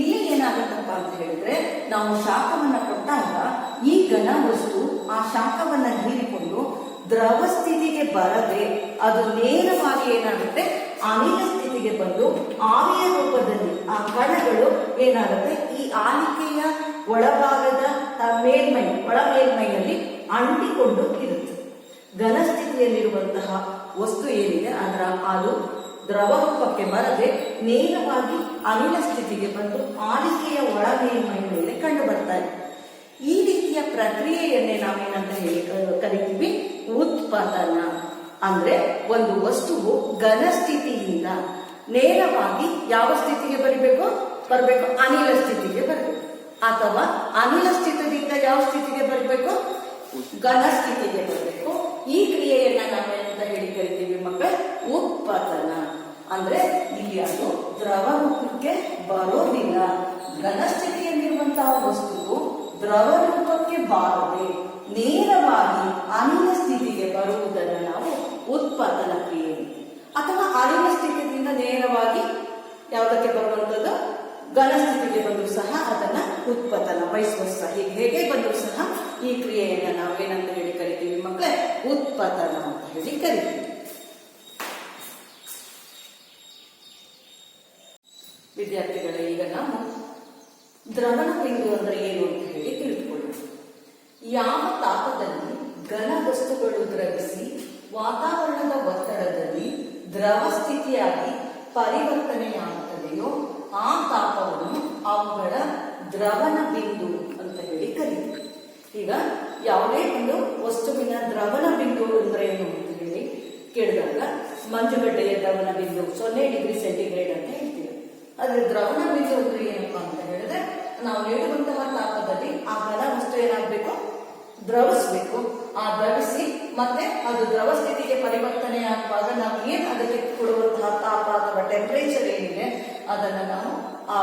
ಇಲ್ಲಿ ಏನಾಗುತ್ತಪ್ಪ ಅಂತ ಹೇಳಿದ್ರೆ ನಾವು ಶಾಖವನ್ನ ಕೊಟ್ಟಾಗ ಈ ಘನ ವಸ್ತು ಆ ಶಾಖವನ್ನ ಹೀರಿಕೊಂಡು ದ್ರವ ಸ್ಥಿತಿಗೆ ಬರದೆ ಅದು ನೇರವಾಗಿ ಏನಾಗುತ್ತೆ, ಅನಿಲ ಸ್ಥಿತಿಗೆ ಬಂದು ಆವಿಯ ರೂಪದಲ್ಲಿ ಆ ಕಣಗಳು ಏನಾಗುತ್ತೆ, ಈ ಆಲಿಕೆಯ ಒಳಭಾಗದ ಒಳ ಮೇಲ್ಮೈಯಲ್ಲಿ ಅಂಟಿಕೊಂಡು ಇರುತ್ತೆ. ಘನ ಸ್ಥಿತಿಯಲ್ಲಿರುವಂತಹ ವಸ್ತು ಏನಿದೆ ಅದು ದ್ರವ ರೂಪಕ್ಕೆ ಬರದೆ ನೇರವಾಗಿ ಅನಿಲ ಸ್ಥಿತಿಗೆ ಬಂದು ಆಲಿಕೆಯ ಒಳ ಮೇಲ್ಮೈ ಮೇಲೆ ಕಂಡು ಬರ್ತಾ ಇದೆ. ಈ ರೀತಿಯ ಪ್ರಕ್ರಿಯೆಯನ್ನೇ ನಾವೇನಂತ ಹೇಳಿ ಕರಿತೀವಿ ಉತ್ಪತನ. ಅಂದ್ರೆ ಒಂದು ವಸ್ತುವು ಘನ ಸ್ಥಿತಿಯಿಂದ ನೇರವಾಗಿ ಯಾವ ಸ್ಥಿತಿಗೆ ಬರಬೇಕು, ಅನಿಲ ಸ್ಥಿತಿಗೆ ಬರಬೇಕು. ಅಥವಾ ಅನಿಲ ಸ್ಥಿತಿಯಿಂದ ಯಾವ ಸ್ಥಿತಿಗೆ ಬರಬೇಕು, ಘನ ಸ್ಥಿತಿಗೆ ಬರಬೇಕು. ಈ ಕ್ರಿಯೆಯನ್ನ ನಾವೇನಂತ ಹೇಳಿ ಕರಿತೀವಿ ಮಕ್ಕಳ ಉತ್ಪತನ. ಅಂದ್ರೆ ಇಲ್ಲಿ ಅದು ದ್ರವ ರೂಪಕ್ಕೆ ಬರೋದಿಲ್ಲ. ಘನ ಸ್ಥಿತಿಯಲ್ಲಿರುವಂತಹ ವಸ್ತುವು ದ್ರವ ರೂಪಕ್ಕೆ ಬಾರದೆ ನೇರವಾಗಿ ಅನಿಲ ಸ್ಥಿತಿಗೆ ಬರುವುದನ್ನು ನಾವು ಉತ್ಪತನ ಕ್ರಿಯೆ. ಅಥವಾ ಅನಿಲ ಸ್ಥಿತಿಯಿಂದ ನೇರವಾಗಿ ಯಾವುದಕ್ಕೆ ಬರುವಂತದ್ದು, ಘನ ಸ್ಥಿತಿಗೆ ಬಂದರೂ ಸಹ ಅದನ್ನ ಉತ್ಪತನ, ವೈಸ್ವರ್ಸ, ಹೇಗೆ ಬಂದರೂ ಸಹ ಈ ಕ್ರಿಯೆಯನ್ನ ನಾವೇನಂತ ಹೇಳಿ ಕರಿತೀವಿ ಮಕ್ಕಳೇ ಉತ್ಪತನ ಅಂತ ಹೇಳಿ ಕರಿತೀವಿ. ವಿದ್ಯಾರ್ಥಿಗಳೇ, ಈಗ ನಾವು ದ್ರವಣ ಬಿಂದು ಅಂದ್ರೆ ಏನು ಅಂತ ಹೇಳಿ ತಿಳಿದುಕೊಳ್ಳೋಣ. ಯಾವ ತಾಪದಲ್ಲಿ ಘನ ವಸ್ತುಗಳು ದ್ರವಿಸಿ ವಾತಾವರಣದ ಒತ್ತಡದಲ್ಲಿ ದ್ರವ ಸ್ಥಿತಿಯಾಗಿ ಪರಿವರ್ತನೆಯಾಗುತ್ತದೆಯೋ ಆ ತಾಪವನ್ನು ಅವುಗಳ ದ್ರವಣ ಬಿಂದು ಅಂತ ಹೇಳಿ ಕರೀತೀವಿ. ಈಗ ಯಾವುದೇ ಒಂದು ವಸ್ತುವಿನ ದ್ರವಣ ಬಿಂದು ಅಂದ್ರೆ ಏನು ಅಂತ ಹೇಳಿ ಕೇಳಿದಾಗ ಮಂಜುಗಡ್ಡೆಯ ದ್ರವಣ ಬಿಂದು 0 ಡಿಗ್ರಿ ಸೆಂಟಿಗ್ರೇಡ್ ಅಂತ ಹೇಳ್ತೀವಿ. ಆದ್ರೆ ದ್ರವಣ ಬಿಂದು ಅಂದ್ರೆ ಏನಪ್ಪಾ ಅಂತ ಹೇಳಿದ್ರೆ ನಾವು ನೀಡುವಂತಹ ತಾಪದಲ್ಲಿ ಆ ಘನ ವಸ್ತು ಏನಾಗಬೇಕು, ದ್ರವಿಸಬೇಕು. ಆ ದ್ರವಿಸಿ ಮತ್ತೆ ಅದು ದ್ರವ ಸ್ಥಿತಿಗೆ ಪರಿವರ್ತನೆ ಆಗುವಾಗ ನಾವು ಏನ್ ಅದಕ್ಕೆ ಕೊಡುವಂತಹ ತಾಪ ಅಥವಾ ಟೆಂಪರೇಚರ್ ಏನಿದೆ ಅದನ್ನ ನಾವು ಆ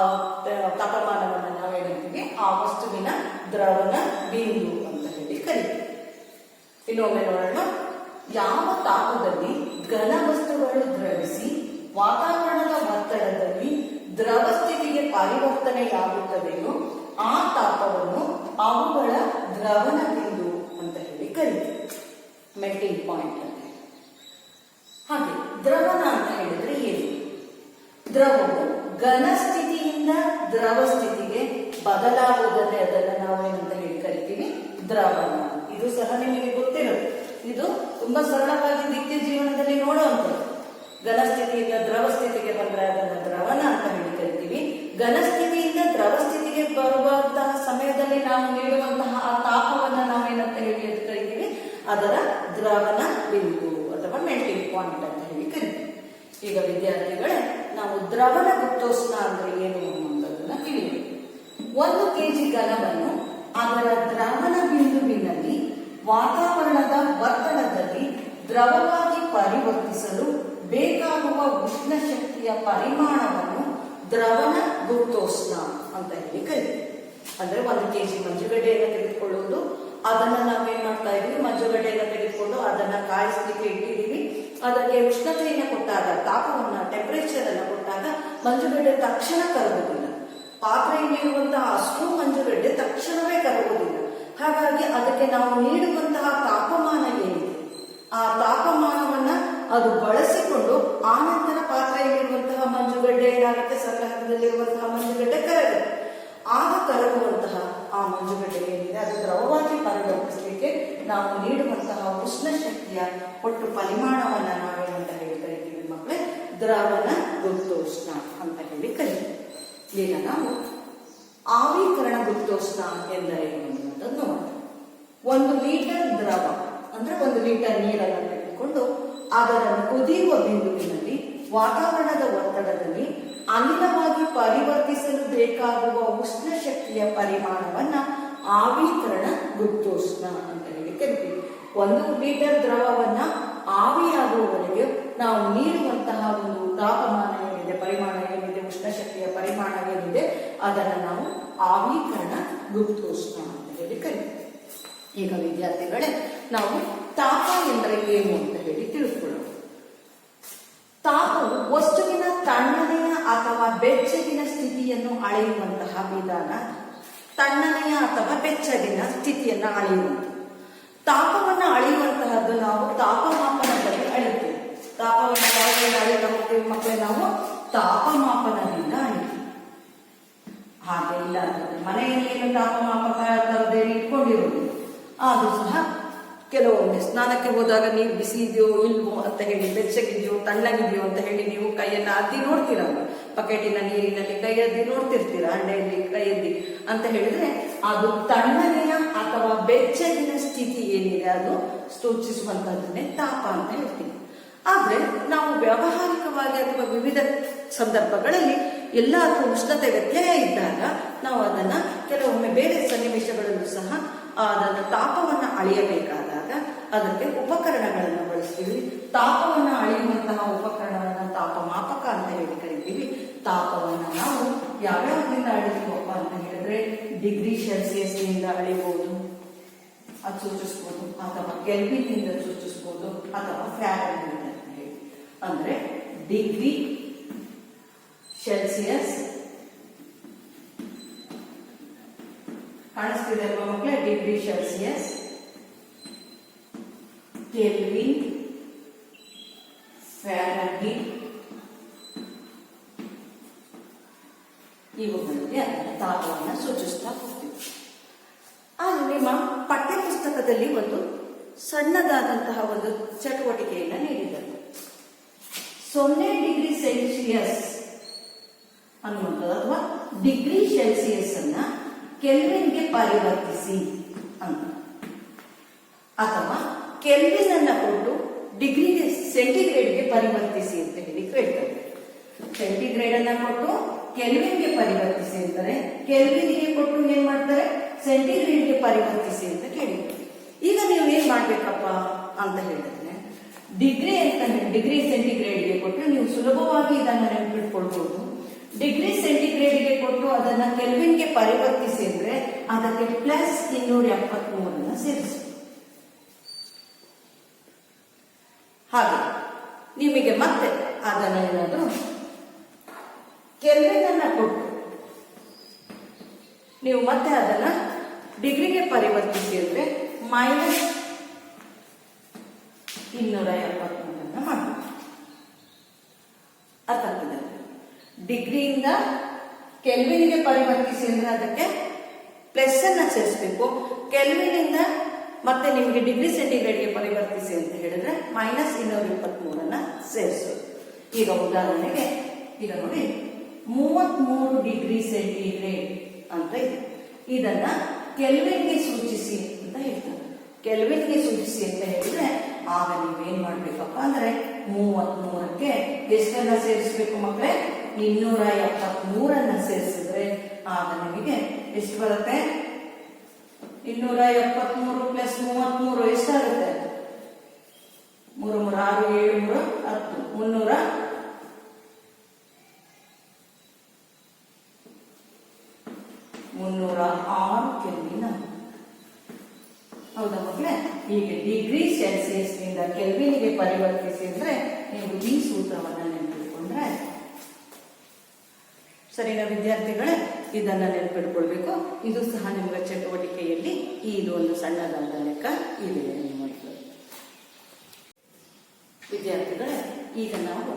ತಾಪಮಾನವನ್ನು ನಾವೇನಂತೀವಿ ಆ ವಸ್ತುವಿನ ದ್ರವಣ ಬಿಂದು ಅಂತ ಹೇಳಿ ಕರೀತೀವಿ. ಇನ್ನೊಮ್ಮೆ ನೋಡೋಣ. ಯಾವ ತಾಪದಲ್ಲಿ ಘನ ವಸ್ತುಗಳು ದ್ರವಿಸಿ ವಾತಾವರಣದ ಒತ್ತಡದಲ್ಲಿ ದ್ರವ ಸ್ಥಿತಿಗೆ ಪರಿವರ್ತನೆಯಾಗುತ್ತದೆಯೋ ಆ ತಾಪವನ್ನು ಅವುಗಳ ದ್ರವಣ ಬಿಂದು ಅಂತ ಹೇಳಿ ಕರೀತೀವಿ, ಮೆಲ್ಟಿಂಗ್ ಪಾಯಿಂಟ್ ಅಂತ. ಹಾಗೆ ದ್ರವಣ ಅಂತ ಹೇಳಿದ್ರೆ ಏನು? ದ್ರವವು ಘನ ಸ್ಥಿತಿಯಿಂದ ದ್ರವ ಸ್ಥಿತಿಗೆ ಬದಲಾಗುವುದನ್ನೇ ಅದನ್ನು ನಾವೇನಂತ ಹೇಳಿ ಕರಿತೀವಿ ದ್ರವಣ. ಇದು ಸಹ ನಿಮಗೆ ಗೊತ್ತಿರುತ್ತೆ. ಇದು ತುಂಬಾ ಸರಳವಾಗಿ ನಿತ್ಯ ಜೀವನದಲ್ಲಿ ನೋಡುವಂಥದ್ದು. ಘನ ಸ್ಥಿತಿಯಿಂದ ದ್ರವ ಸ್ಥಿತಿಗೆ ಬಂದ್ರೆ ಅದನ್ನ ದ್ರವಣ ಅಂತ ಹೇಳಿ ಕರಿತೀವಿ. ಘನ ಸ್ಥಿತಿಯಿಂದ ದ್ರವ ಸ್ಥಿತಿಗೆ ಬರುವಂತಹ ಸಮಯದಲ್ಲಿ ನಾವು ನೀಡುವಂತಹ ಆ ತಾಪವನ್ನ ನಾವೇನಂತ ಹೇಳಿ ಕರಿತೀವಿ ಅದರ ದ್ರವಣ ಬಿಂದು ಅಥವಾ ಮೆಲ್ಟಿಂಗ್ ಪಾಯಿಂಟ್ ಅಂತ ಹೇಳಿ ಕರಿತೀವಿ. ಈಗ ವಿದ್ಯಾರ್ಥಿಗಳೇ, ನಾವು ದ್ರವಣ ಗುಪ್ತೋಷ್ಣ ಅಂದ್ರೆ ಏನು ಅನ್ನೋದನ್ನ ತಿಳಿಯೋಣ. 1 kg ಘನವನ್ನು ಅದರ ದ್ರವಣ ಬಿಂದುವಿನಲ್ಲಿ ವಾತಾವರಣದ ಒತ್ತಡದಲ್ಲಿ ದ್ರವವಾಗಿ ಪರಿವರ್ತಿಸಲು ಬೇಕಾಗುವ ಉಷ್ಣ ಶಕ್ತಿಯ ಪರಿಮಾಣವನ್ನು ದ್ರವಣ ಗುಪ್ತೋಷ್ಣ ಅಂತ ಹೇಳಿ ಕರೀತೀವಿ. ಅಂದ್ರೆ 1 kg ಮಂಜುಗಡ್ಡೆಯನ್ನು ತೆಗೆದುಕೊಳ್ಳುವುದು, ಅದನ್ನ ನಾವೇನ್ ಮಾಡ್ತಾ ಇದೀವಿ, ಮಂಜುಗಡ್ಡೆಯನ್ನು ತೆಗೆದುಕೊಂಡು ಅದನ್ನ ಕಾಯಿಸ್ಲಿಕ್ಕೆ ಇಟ್ಟಿದ್ದೀವಿ. ಅದಕ್ಕೆ ಉಷ್ಣತೆಯನ್ನು ಕೊಟ್ಟಾಗ, ತಾಪವನ್ನ ಟೆಂಪರೇಚರ್ ಅನ್ನು ಕೊಟ್ಟಾಗ ಮಂಜುಗಡ್ಡೆ ತಕ್ಷಣ ಕರಗುವುದಿಲ್ಲ. ಪಾತ್ರೆಯಲ್ಲಿರುವಂತಹ ಅಷ್ಟು ಮಂಜುಗಡ್ಡೆ ತಕ್ಷಣವೇ ಕರಗುವುದಿಲ್ಲ. ಹಾಗಾಗಿ ಅದಕ್ಕೆ ನಾವು ನೀಡುವಂತಹ ತಾಪಮಾನ ಏನಿದೆ ಆ ತಾಪಮಾನವನ್ನ ಅದು ಬಳಸಿಕೊಂಡು ಆನಂತರ ಪಾತ್ರೆಯಲ್ಲಿರುವಂತಹ ಮಂಜುಗಡ್ಡೆ ಏನಾಗುತ್ತೆ, ಸಂಗ್ರಹದಲ್ಲಿರುವಂತಹ ಮಂಜುಗಡ್ಡೆ ಕರಗುತ್ತೆ. ಆಗ ಕರಗುವಂತಹ ಆ ಮಂಜುಗಡ್ಡೆ ಏನಿದೆ ಅದು ದ್ರವವಾಗಿ ಪರಿವರ್ತಿಸಲಿಕ್ಕೆ ನಾವು ನೀಡುವಂತಹ ಉಷ್ಣ ಶಕ್ತಿಯ ಒಟ್ಟು ಪರಿಮಾಣವನ್ನ ನಾವೇನಂತ ಹೇಳಿ ಕರಿತೀವಿ ಮಕ್ಕಳೇ, ದ್ರವನ ಗುರುತ್ವೋಷ್ಣ ಅಂತ ಹೇಳಿ ಕರಿತೀವಿ. ಈಗ ನಾವು ಆವಿಕರಣ ಗುರುತ್ವೋಷ್ಣ ಎಂದರೆ ಅನ್ನುವಂಥದ್ದು ನೋಡೋಣ. 1 ಲೀಟರ್ ದ್ರವ ಅಂದ್ರೆ 1 ಲೀಟರ್ ನೀರನ್ನು ತೆಗೆದುಕೊಂಡು ಅದನ್ನು ಕುದಿಯುವ ಬಿಂದುವಿನಲ್ಲಿ ವಾತಾವರಣದ ಒತ್ತಡದಲ್ಲಿ ಅನಿಲವಾಗಿ ಪರಿವರ್ತಿಸಲು ಬೇಕಾಗುವ ಉಷ್ಣ ಶಕ್ತಿಯ ಪರಿಮಾಣವನ್ನ ಆವಿಕರಣ ಗುರುತ್ವೋಷ್ಣ ಅಂತ ಹೇಳಿ ಕರಿತೀವಿ. 1 ಲೀಟರ್ ದ್ರವವನ್ನ ಆವಿಯಾಗುವವರೆಗೆ ನಾವು ನೀಡುವಂತಹ ಒಂದು ತಾಪಮಾನ ಏನಿದೆ, ಪರಿಮಾಣ ಏನಿದೆ, ಉಷ್ಣ ಶಕ್ತಿಯ ಪರಿಮಾಣ ಏನಿದೆ ಅದನ್ನು ನಾವು ಆವಿಕರಣ ಗುರುತ್ವೋಷ್ಣ ಅಂತ ಹೇಳಿ ಕರಿತೀವಿ. ಈಗ ವಿದ್ಯಾರ್ಥಿಗಳೇ, ನಾವು ತಾಪ ಎಂದರೆ ಏನು ಅಂತ ಹೇಳಿ ತಿಳಿದುಕೊಳ್ಳೋಣ. ತಾಪವು ವಸ್ತುವಿನ ತಣ್ಣನೆಯ ಅಥವಾ ಬೆಚ್ಚಗಿನ ಸ್ಥಿತಿಯನ್ನು ಅಳೆಯುವಂತಹ ವಿಧಾನ. ತಣ್ಣನೆಯ ಅಥವಾ ಬೆಚ್ಚಗಿನ ಸ್ಥಿತಿಯನ್ನು ಅಳೆಯುವಂಥದ್ದು. ತಾಪವನ್ನು ಅಳೆಯುವಂತಹದ್ದು ನಾವು ತಾಪಮಾಪನದಲ್ಲಿ ಅಳೆಯುತ್ತೇವೆ. ತಾಪವನ್ನು ಯಾವಾಗ ಅಳೆಯುತ್ತೇವೆ ಮಕ್ಕಳೇ? ನಾವು ತಾಪಮಾಪನದಿಂದ ಅಳೆಯುತ್ತೇವೆ. ಹಾಗೆ ಇಲ್ಲ ಅಂತಂದ್ರೆ ಮನೆಯಲ್ಲಿ ಏನು ತಾಪಮಾಪಕ ತರದೇನೆ ಇಟ್ಕೊಂಡಿರುವುದಿಲ್ಲ. ಅದು ಸಹ ಕೆಲವೊಮ್ಮೆ ಸ್ನಾನಕ್ಕೆ ಹೋದಾಗ ನೀರು ಬಿಸಿ ಇದೆಯೋ ಇಲ್ವೋ ಅಂತ ಹೇಳಿ, ಬೆಚ್ಚಗಿದೆಯೋ ತಣ್ಣಗಿದೆಯೋ ಅಂತ ಹೇಳಿ ನೀವು ಕೈಯನ್ನು ಅದ್ದಿ ನೋಡ್ತೀರಲ್ವ, ಬಕೆಟಿನ ನೀರಿನಲ್ಲಿ ಕೈ ಅದ್ದಿ ನೋಡ್ತಿರ್ತೀರ, ಹಂಡೆಯಲ್ಲಿ ಕೈ ಅದ್ದಿ ಅಂತ ಹೇಳಿದ್ರೆ ಅದು ತಣ್ಣನೆಯ ಅಥವಾ ಬೆಚ್ಚಗಿನ ಸ್ಥಿತಿ ಏನಿದೆ ಅದು ಸೂಚಿಸುವಂತಹದನ್ನೇ ತಾಪ ಅಂತ ಹೇಳ್ತೀವಿ. ಆದ್ರೆ ನಾವು ವ್ಯಾವಹಾರಿಕವಾಗಿ ಅಥವಾ ವಿವಿಧ ಸಂದರ್ಭಗಳಲ್ಲಿ ಎಲ್ಲಾದ್ರೂ ಉಷ್ಣತೆ ವ್ಯತ್ಯಯ ಇದ್ದಾಗ ನಾವು ಅದನ್ನ ಕೆಲವೊಮ್ಮೆ ಬೇರೆ ಸನ್ನಿವೇಶಗಳಲ್ಲೂ ಸಹ ಅದನ್ನು ತಾಪವನ್ನು ಅಳೆಯಬೇಕಾದಾಗ ಅದಕ್ಕೆ ಉಪಕರಣಗಳನ್ನು ಬಳಸ್ತೀವಿ. ತಾಪವನ್ನು ಅಳೆಯುವಂತಹ ಉಪಕರಣವನ್ನು ತಾಪಮಾಪಕ ಅಂತ ಹೇಳಿ ಕರಿತೀವಿ. ತಾಪವನ್ನು ನಾವು ಯಾವ್ಯಾವದಿಂದ ಅಳಿತೀವಪ್ಪ ಅಂತ ಹೇಳಿದ್ರೆ ಡಿಗ್ರಿ ಸೆಲ್ಸಿಯಸ್ ನಿಂದ ಅಳಿಬಹುದು, ಅದು ಸೂಚಿಸಬಹುದು, ಅಥವಾ ಕೆಲ್ವಿನ್ ನಿಂದ ಸೂಚಿಸಬಹುದು, ಅಥವಾ ಫ್ಯಾರನ್ಹೀಟ್ ಅಂತ ಹೇಳಿ. ಅಂದ್ರೆ ಡಿಗ್ರಿ ಸೆಲ್ಸಿಯಸ್ ಕಾಣಿಸ್ತಿದೆ ಅಲ್ವಾ ಮಕ್ಕಳೇ? ಡಿಗ್ರಿ ಸೆಲ್ಸಿಯಸ್, ಕೆಲ್ವಿನ್, ಫ್ಯಾರನ್ಹೀಟ್ ಇವುಗಳಿಗೆ ತಾಪವನ್ನು ಸೂಚಿಸ್ತಾ ಹೋಗ್ತೀವಿ. ಆಗ ನಿಮ್ಮ ಪಠ್ಯ ಪುಸ್ತಕದಲ್ಲಿ ಒಂದು ಸಣ್ಣದಾದಂತಹ ಒಂದು ಚಟುವಟಿಕೆಯನ್ನು ನೀಡಿದ್ದಾರೆ. 0 ಡಿಗ್ರಿ ಸೆಲ್ಸಿಯಸ್ ಅನ್ನುವಂಥದ್ದು ಅಥವಾ ಡಿಗ್ರಿ ಸೆಲ್ಸಿಯಸ್ ಅನ್ನ ಕೆಲ್ವಿನ್ಗೆ ಪರಿವರ್ತಿಸಿ ಅಂತ, ಅಥವಾ ಕೆಲ್ವಿನ್ ಅನ್ನ ಕೊಟ್ಟು ಡಿಗ್ರಿಗೆ ಸೆಂಟಿಗ್ರೇಡ್ಗೆ ಪರಿವರ್ತಿಸಿ ಅಂತ ಹೇಳಿ ಕೇಳ್ತಾರೆ. ಸೆಂಟಿಗ್ರೇಡ್ ಅನ್ನ ಕೊಟ್ಟು ಕೆಲ್ವಿನ್ಗೆ ಪರಿವರ್ತಿಸಿ ಅಂತಾರೆ, ಕೆಲ್ವಿನ್ಗೆ ಕೊಟ್ಟು ಏನ್ ಮಾಡ್ತಾರೆ? ಸೆಂಟಿಗ್ರೇಡ್ಗೆ ಪರಿವರ್ತಿಸಿ ಅಂತ ಕೇಳಿದ್ರು. ಈಗ ನೀವು ಏನ್ ಮಾಡ್ಬೇಕಪ್ಪ ಅಂತ ಹೇಳಿದ್ರೆ ಡಿಗ್ರಿ ಅಂತ ಡಿಗ್ರಿ ಸೆಂಟಿಗ್ರೇಡ್ಗೆ ಕೊಟ್ಟು ನೀವು ಸುಲಭವಾಗಿ ಇದನ್ನ ನೆನಪಿಟ್ಕೊಳ್ಬಹುದು. ಡಿಗ್ರಿ ಸೆಂಟಿಗ್ರೇಡ್ಗೆ ಕೊಟ್ಟು ಅದನ್ನ ಕೆಲ್ವಿನ್ಗೆ ಪರಿವರ್ತಿಸಿ ಅಂದ್ರೆ ಅದಕ್ಕೆ ಪ್ಲಸ್ 273 ಸೇರಿಸಿ. ಹಾಗೆ ನಿಮಗೆ ಮತ್ತೆ ಅದನ್ನ ಏನಾದ್ರು ಕೆಲ್ವಿನ್ ಅನ್ನ ಕೊಟ್ಟು ನೀವು ಮತ್ತೆ ಅದನ್ನ ಡಿಗ್ರಿಗೆ ಪರಿವರ್ತಿಸಿ ಅಂದ್ರೆ -273 ಮಾಡಬೇಕು. ಅರ್ಥ ಆಗ್ತದೆ? ಡಿಗ್ರಿಯಿಂದ ಕೆಲ್ವಿನ್ಗೆ ಪರಿವರ್ತಿಸಿ ಅಂದ್ರೆ ಅದಕ್ಕೆ ಪ್ಲಸ್ ಅನ್ನ ಸೇರಿಸಬೇಕು. ಕೆಲ್ವಿನಿಂದ ಮತ್ತೆ ನಿಮಗೆ ಡಿಗ್ರಿ ಸೆಂಟಿಗ್ರೇಡ್ಗೆ ಪರಿವರ್ತಿಸಿ ಅಂತ ಹೇಳಿದ್ರೆ -273 ಸೇರಿಸೋದು. ಈಗ ಉದಾಹರಣೆಗೆ ಈಗ ನೋಡಿ 33 ಡಿಗ್ರಿ ಸೆಂಟಿಗ್ರೇಡ್ ಅಂತ ಇದೆ. ಇದನ್ನ ಕೆಲ್ವಿನ್ಗೆ ಸೂಚಿಸಿ ಅಂತ ಹೇಳ್ತಾರೆ. ಕೆಲ್ವಿನ್ಗೆ ಸೂಚಿಸಿ ಅಂತ ಹೇಳಿದ್ರೆ ಆಗ ನೀವೇನ್ ಮಾಡ್ಬೇಕಪ್ಪ ಅಂದ್ರೆ 33ಕ್ಕೆ ಎಷ್ಟನ್ನ ಸೇರಿಸಬೇಕು ಮಕ್ಕಳೇ? 273 ಸೇರಿಸಿದ್ರೆ ಆಗ ನಿಮಗೆ ಎಷ್ಟು ಬರುತ್ತೆ? 273 ಪ್ಲಸ್ 33 ಎಷ್ಟಾಗುತ್ತೆ? 3 3 6 7 3 10 306 ಕೆಲ್ವಿನ್. ಹೌದಾ ಮಕ್ಕಳೇ? ಈಗ ಡಿಗ್ರಿ ಸೆಲ್ಸಿಯಸ್ ನಿಂದ ಕೆಲ್ವಿನ್ಗೆ ಪರಿವರ್ತಿಸಿ ಅಂದ್ರೆ ನೀವು ಈ ಸೂತ್ರವನ್ನ ನೆನಪಿಟ್ಕೊಂಡ್ರೆ ಸರಿನಾ ವಿದ್ಯಾರ್ಥಿಗಳೇ? ಇದನ್ನ ನೆನಪಿಟ್ಕೊಳ್ಬೇಕು. ಇದು ಸಹ ನಿಮಗೆ ಚಟುವಟಿಕೆಯಲ್ಲಿ ಇದು ಒಂದು ಸಣ್ಣದಾದ ಲೆಕ್ಕ ಇದೆ ನಿಮಗೆ. ವಿದ್ಯಾರ್ಥಿಗಳೇ, ಈಗ ನಾವು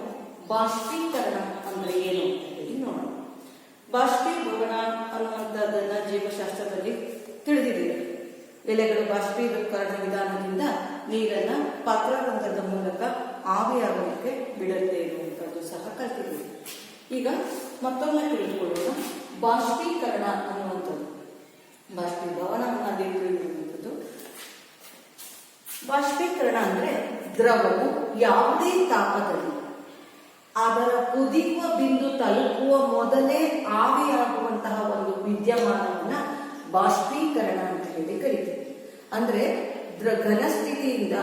ಬಾಷ್ಪೀಕರಣ ಅಂದ್ರೆ ಏನು ಅಂತ ಹೇಳಿ ನೋಡೋಣ. ಬಾಷ್ಪೀಭವನ ಅನ್ನುವಂಥದ್ದನ್ನ ಜೀವಶಾಸ್ತ್ರದಲ್ಲಿ ತಿಳಿದಿದ್ದೀವಿ. ಎಲೆಗಳು ಬಾಷ್ಪೀಕರಣ ವಿಧಾನದಿಂದ ನೀರನ್ನ ಪಾತ್ರರಂಧ್ರದ ಮೂಲಕ ಆವಿಯಾಗಲಿಕ್ಕೆ ಬಿಡತ್ತೆ ಇರುವಂಥದ್ದು ಸಹ ಕಲ್ತಿದ್ದೀವಿ. ಈಗ ಮತ್ತೊಮ್ಮೆ ತಿಳಿದುಕೊಳ್ಳೋಣ. ಬಾಷ್ಪೀಕರಣ ಅನ್ನುವಂಥದ್ದು ಬಾಷ್ಪೀಭವನವನ್ನು ತಿಳಿದಿರುವಂಥದ್ದು. ಬಾಷ್ಪೀಕರಣ ಅಂದ್ರೆ ದ್ರವವು ಯಾವುದೇ ತಾಪದಲ್ಲಿ ಅದರ ಕುದಿಯುವ ಬಿಂದು ತಲುಪುವ ಮೊದಲೇ ಆವಿಯಾಗುವಂತಹ ಒಂದು ವಿದ್ಯಮಾನವನ್ನ ಬಾಷ್ಪೀಕರಣ ಅಂತ ಹೇಳಿ ಕರೀತೀವಿ. ಅಂದ್ರೆ ಘನ ಸ್ಥಿತಿಯಿಂದ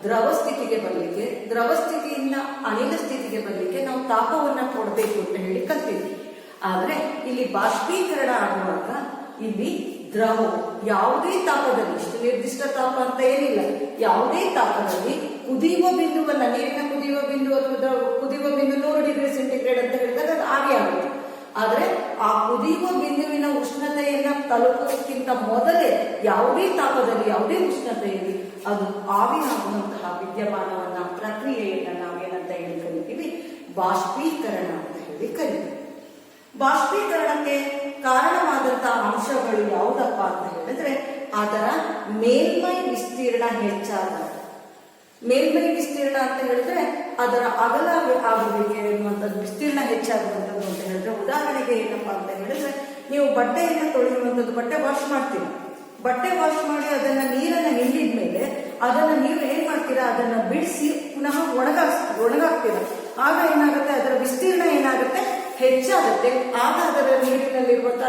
ದ್ರವ ಸ್ಥಿತಿಗೆ ಬರಲಿಕ್ಕೆ, ದ್ರವ ಸ್ಥಿತಿಯಿಂದ ಅನಿಲ ಸ್ಥಿತಿಗೆ ಬರಲಿಕ್ಕೆ ನಾವು ತಾಪವನ್ನ ಕೊಡಬೇಕು ಅಂತ ಹೇಳಿ ಕಲ್ತೀವಿ. ಆದ್ರೆ ಇಲ್ಲಿ ಬಾಷ್ಪೀಕರಣ ಆಗುವಾಗ ಇಲ್ಲಿ ದ್ರವವು ಯಾವುದೇ ತಾಪದಲ್ಲಿ, ಇಷ್ಟು ನಿರ್ದಿಷ್ಟ ತಾಪ ಅಂತ ಏನಿಲ್ಲ, ಯಾವುದೇ ತಾಪದಲ್ಲಿ ಕುದಿಯುವ ಬಿಂದುವನ್ನ, ನೀರಿನ ಕುದಿಯುವ ಬಿಂದು ಅಥವಾ ಕುದಿಯುವ ಬಿಂದು 100 ಡಿಗ್ರಿ ಸೆಂಟಿಗ್ರೇಡ್ ಅಂತ ಹೇಳಿದಾಗ ಅದು ಆವಿ ಆಗುತ್ತೆ. ಆದ್ರೆ ಆ ಕುದಿಯುವ ಬಿಂದುವಿನ ಉಷ್ಣತೆಯನ್ನ ತಲುಪುವುದಕ್ಕಿಂತ ಮೊದಲೇ ಯಾವುದೇ ತಾಪದಲ್ಲಿ, ಯಾವುದೇ ಉಷ್ಣತೆಯಲ್ಲಿ ಅದು ಆವಿ ಆಗುವಂತಹ ವಿದ್ಯಮಾನವನ್ನ, ಪ್ರಕ್ರಿಯೆಯನ್ನ ನಾವೇನಂತ ಹೇಳಿ ಕರಿತೀವಿ? ಬಾಷ್ಪೀಕರಣ ಅಂತ ಹೇಳಿ ಕರಿತೀವಿ. ಬಾಷ್ಪೀಕರಣಕ್ಕೆ ಕಾರಣವಾದಂತಹ ಅಂಶಗಳು ಯಾವುದಪ್ಪ ಅಂತ ಹೇಳಿದ್ರೆ, ಅದರ ಮೇಲ್ಮೈ ವಿಸ್ತೀರ್ಣ ಹೆಚ್ಚಾದಾಗ. ಮೇಲ್ಮೈ ವಿಸ್ತೀರ್ಣ ಅಂತ ಹೇಳಿದ್ರೆ ಅದರ ಅಗಲ ಆಗುವಿಕೆ ಎನ್ನುವಂಥದ್ದು, ವಿಸ್ತೀರ್ಣ ಹೆಚ್ಚಾಗುವಂಥದ್ದು ಅಂತ ಹೇಳಿದ್ರೆ, ಉದಾಹರಣೆಗೆ ಏನಪ್ಪಾ ಅಂತ ಹೇಳಿದ್ರೆ, ನೀವು ಬಟ್ಟೆಯನ್ನು ತೊಳೆಯುವಂಥದ್ದು, ಬಟ್ಟೆ ವಾಶ್ ಮಾಡ್ತೀರಾ, ಬಟ್ಟೆ ವಾಶ್ ಮಾಡಿ ಅದನ್ನ ನೀರನ್ನ ಹಿಂಡಿದ್ಮೇಲೆ ಅದನ್ನ ನೀವು ಏನ್ ಮಾಡ್ತೀರಾ, ಅದನ್ನ ಬಿಡಿಸಿ ಪುನಃ ಒಣಗಾಕ್ತೀರಾ. ಆಗ ಏನಾಗುತ್ತೆ, ಅದರ ವಿಸ್ತೀರ್ಣ ಏನಾಗುತ್ತೆ, ಹೆಚ್ಚಾಗುತ್ತೆ. ಆಗ ಅದರ ನೀರಿನಲ್ಲಿರುವಂತಹ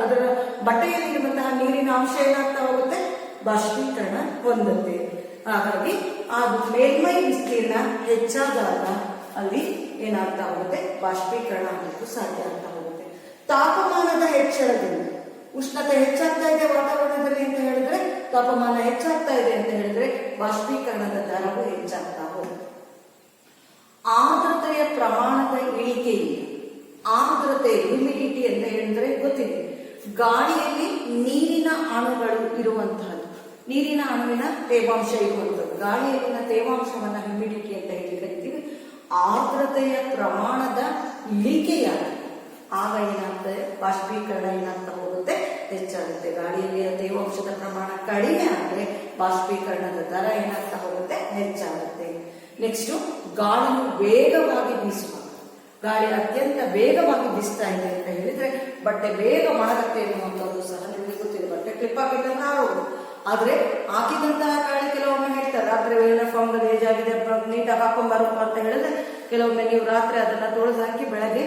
ಅದರ ಬಟ್ಟೆಯಲ್ಲಿರುವಂತಹ ನೀರಿನ ಅಂಶ ಏನಾಗ್ತಾ ಹೋಗುತ್ತೆ, ಬಾಷ್ಪೀಕರಣ ಹೊಂದುತ್ತೆ. ಹಾಗಾಗಿ ಆ ಮೇಲ್ಮೈ ವಿಸ್ತೀರ್ಣ ಹೆಚ್ಚಾದಾಗ ಅಲ್ಲಿ ಏನಾಗ್ತಾ ಹೋಗುತ್ತೆ, ಬಾಷ್ಪೀಕರಣ ಆಗಲಿಕ್ಕೂ ಸಾಧ್ಯ ಆಗ್ತಾ ಹೋಗುತ್ತೆ. ತಾಪಮಾನದ ಹೆಚ್ಚಳದಿಂದ, ಉಷ್ಣತೆ ಹೆಚ್ಚಾಗ್ತಾ ಇದೆ ವಾತಾವರಣದಲ್ಲಿ ಅಂತ ಹೇಳಿದ್ರೆ, ತಾಪಮಾನ ಹೆಚ್ಚಾಗ್ತಾ ಇದೆ ಅಂತ ಹೇಳಿದ್ರೆ ಬಾಷ್ಪೀಕರಣದ ದರವು ಹೆಚ್ಚಾಗ್ತಾ ಹೋಗುತ್ತೆ. ಆರ್ದ್ರತೆಯ ಪ್ರಮಾಣದ ಇಳಿಕೆಯಿಂದ, ಆರ್ದ್ರತೆ ಹ್ಯೂಮಿಡಿಟಿ ಅಂತ ಹೇಳಿದ್ರೆ ಗೊತ್ತಿದೆ, ಗಾಳಿಯಲ್ಲಿ ನೀರಿನ ಅಣುಗಳು ಇರುವಂತಹದ್ದು, ನೀರಿನ ಅಣುವಿನ ತೇವಾಂಶ ಇರುವಂಥದ್ದು, ಗಾಳಿಯಲ್ಲಿನ ತೇವಾಂಶವನ್ನ ಹ್ಯೂಮಿಡಿಟಿ ಅಂತ ಹೇಳಿ ಕರಿತೀವಿ. ಆರ್ದ್ರತೆಯ ಪ್ರಮಾಣದ ಇಳಿಕೆಯಾಗಿ ಆಗ ಏನಾಗ್ತದೆ, ಬಾಷ್ಪೀಕರಣ ಏನಾಗ್ತಾ ಹೋಗುತ್ತೆ, ಹೆಚ್ಚಾಗುತ್ತೆ. ಗಾಳಿಯಲ್ಲಿನ ತೇವಾಂಶದ ಪ್ರಮಾಣ ಕಡಿಮೆ ಆದರೆ ಬಾಷ್ಪೀಕರಣದ ದರ ಏನಾಗ್ತಾ ಹೋಗುತ್ತೆ, ಹೆಚ್ಚಾಗುತ್ತೆ. ನೆಕ್ಸ್ಟ್, ಗಾಳಿಯು ವೇಗವಾಗಿ ಬೀಸುವ, ಗಾಳಿ ಅತ್ಯಂತ ವೇಗವಾಗಿ ಬೀಸ್ತಾ ಇದೆ ಅಂತ ಹೇಳಿದ್ರೆ ಬಟ್ಟೆ ಬೇಗ ಒಣಗತ್ತೆ ಎನ್ನುವಂಥದ್ದು ಸಹ ನಿಮಗೆ ಗೊತ್ತಿದೆ. ಬಟ್ಟೆ ಕ್ಲಿಪ್ ಹಾಕಿದ್ರೆ ಹಾರೋದು, ಆದ್ರೆ ಹಾಕಿದಂತಹ ಗಾಳಿ ಕೆಲವೊಮ್ಮೆ ಹೇಳ್ತಾರೆ, ರಾತ್ರಿ ಯೂನಿಫಾರ್ಮ್ ಗಲೇಜ್ ಆಗಿದೆ, ನೀಟಾಗಿ ಹಾಕೊಂಡ್ಬರಪ್ಪ ಅಂತ ಹೇಳಿದ್ರೆ ಕೆಲವೊಮ್ಮೆ ನೀವು ರಾತ್ರಿ ಅದನ್ನ ತೊಳೆದು ಹಾಕಿ ಬೆಳಗ್ಗೆ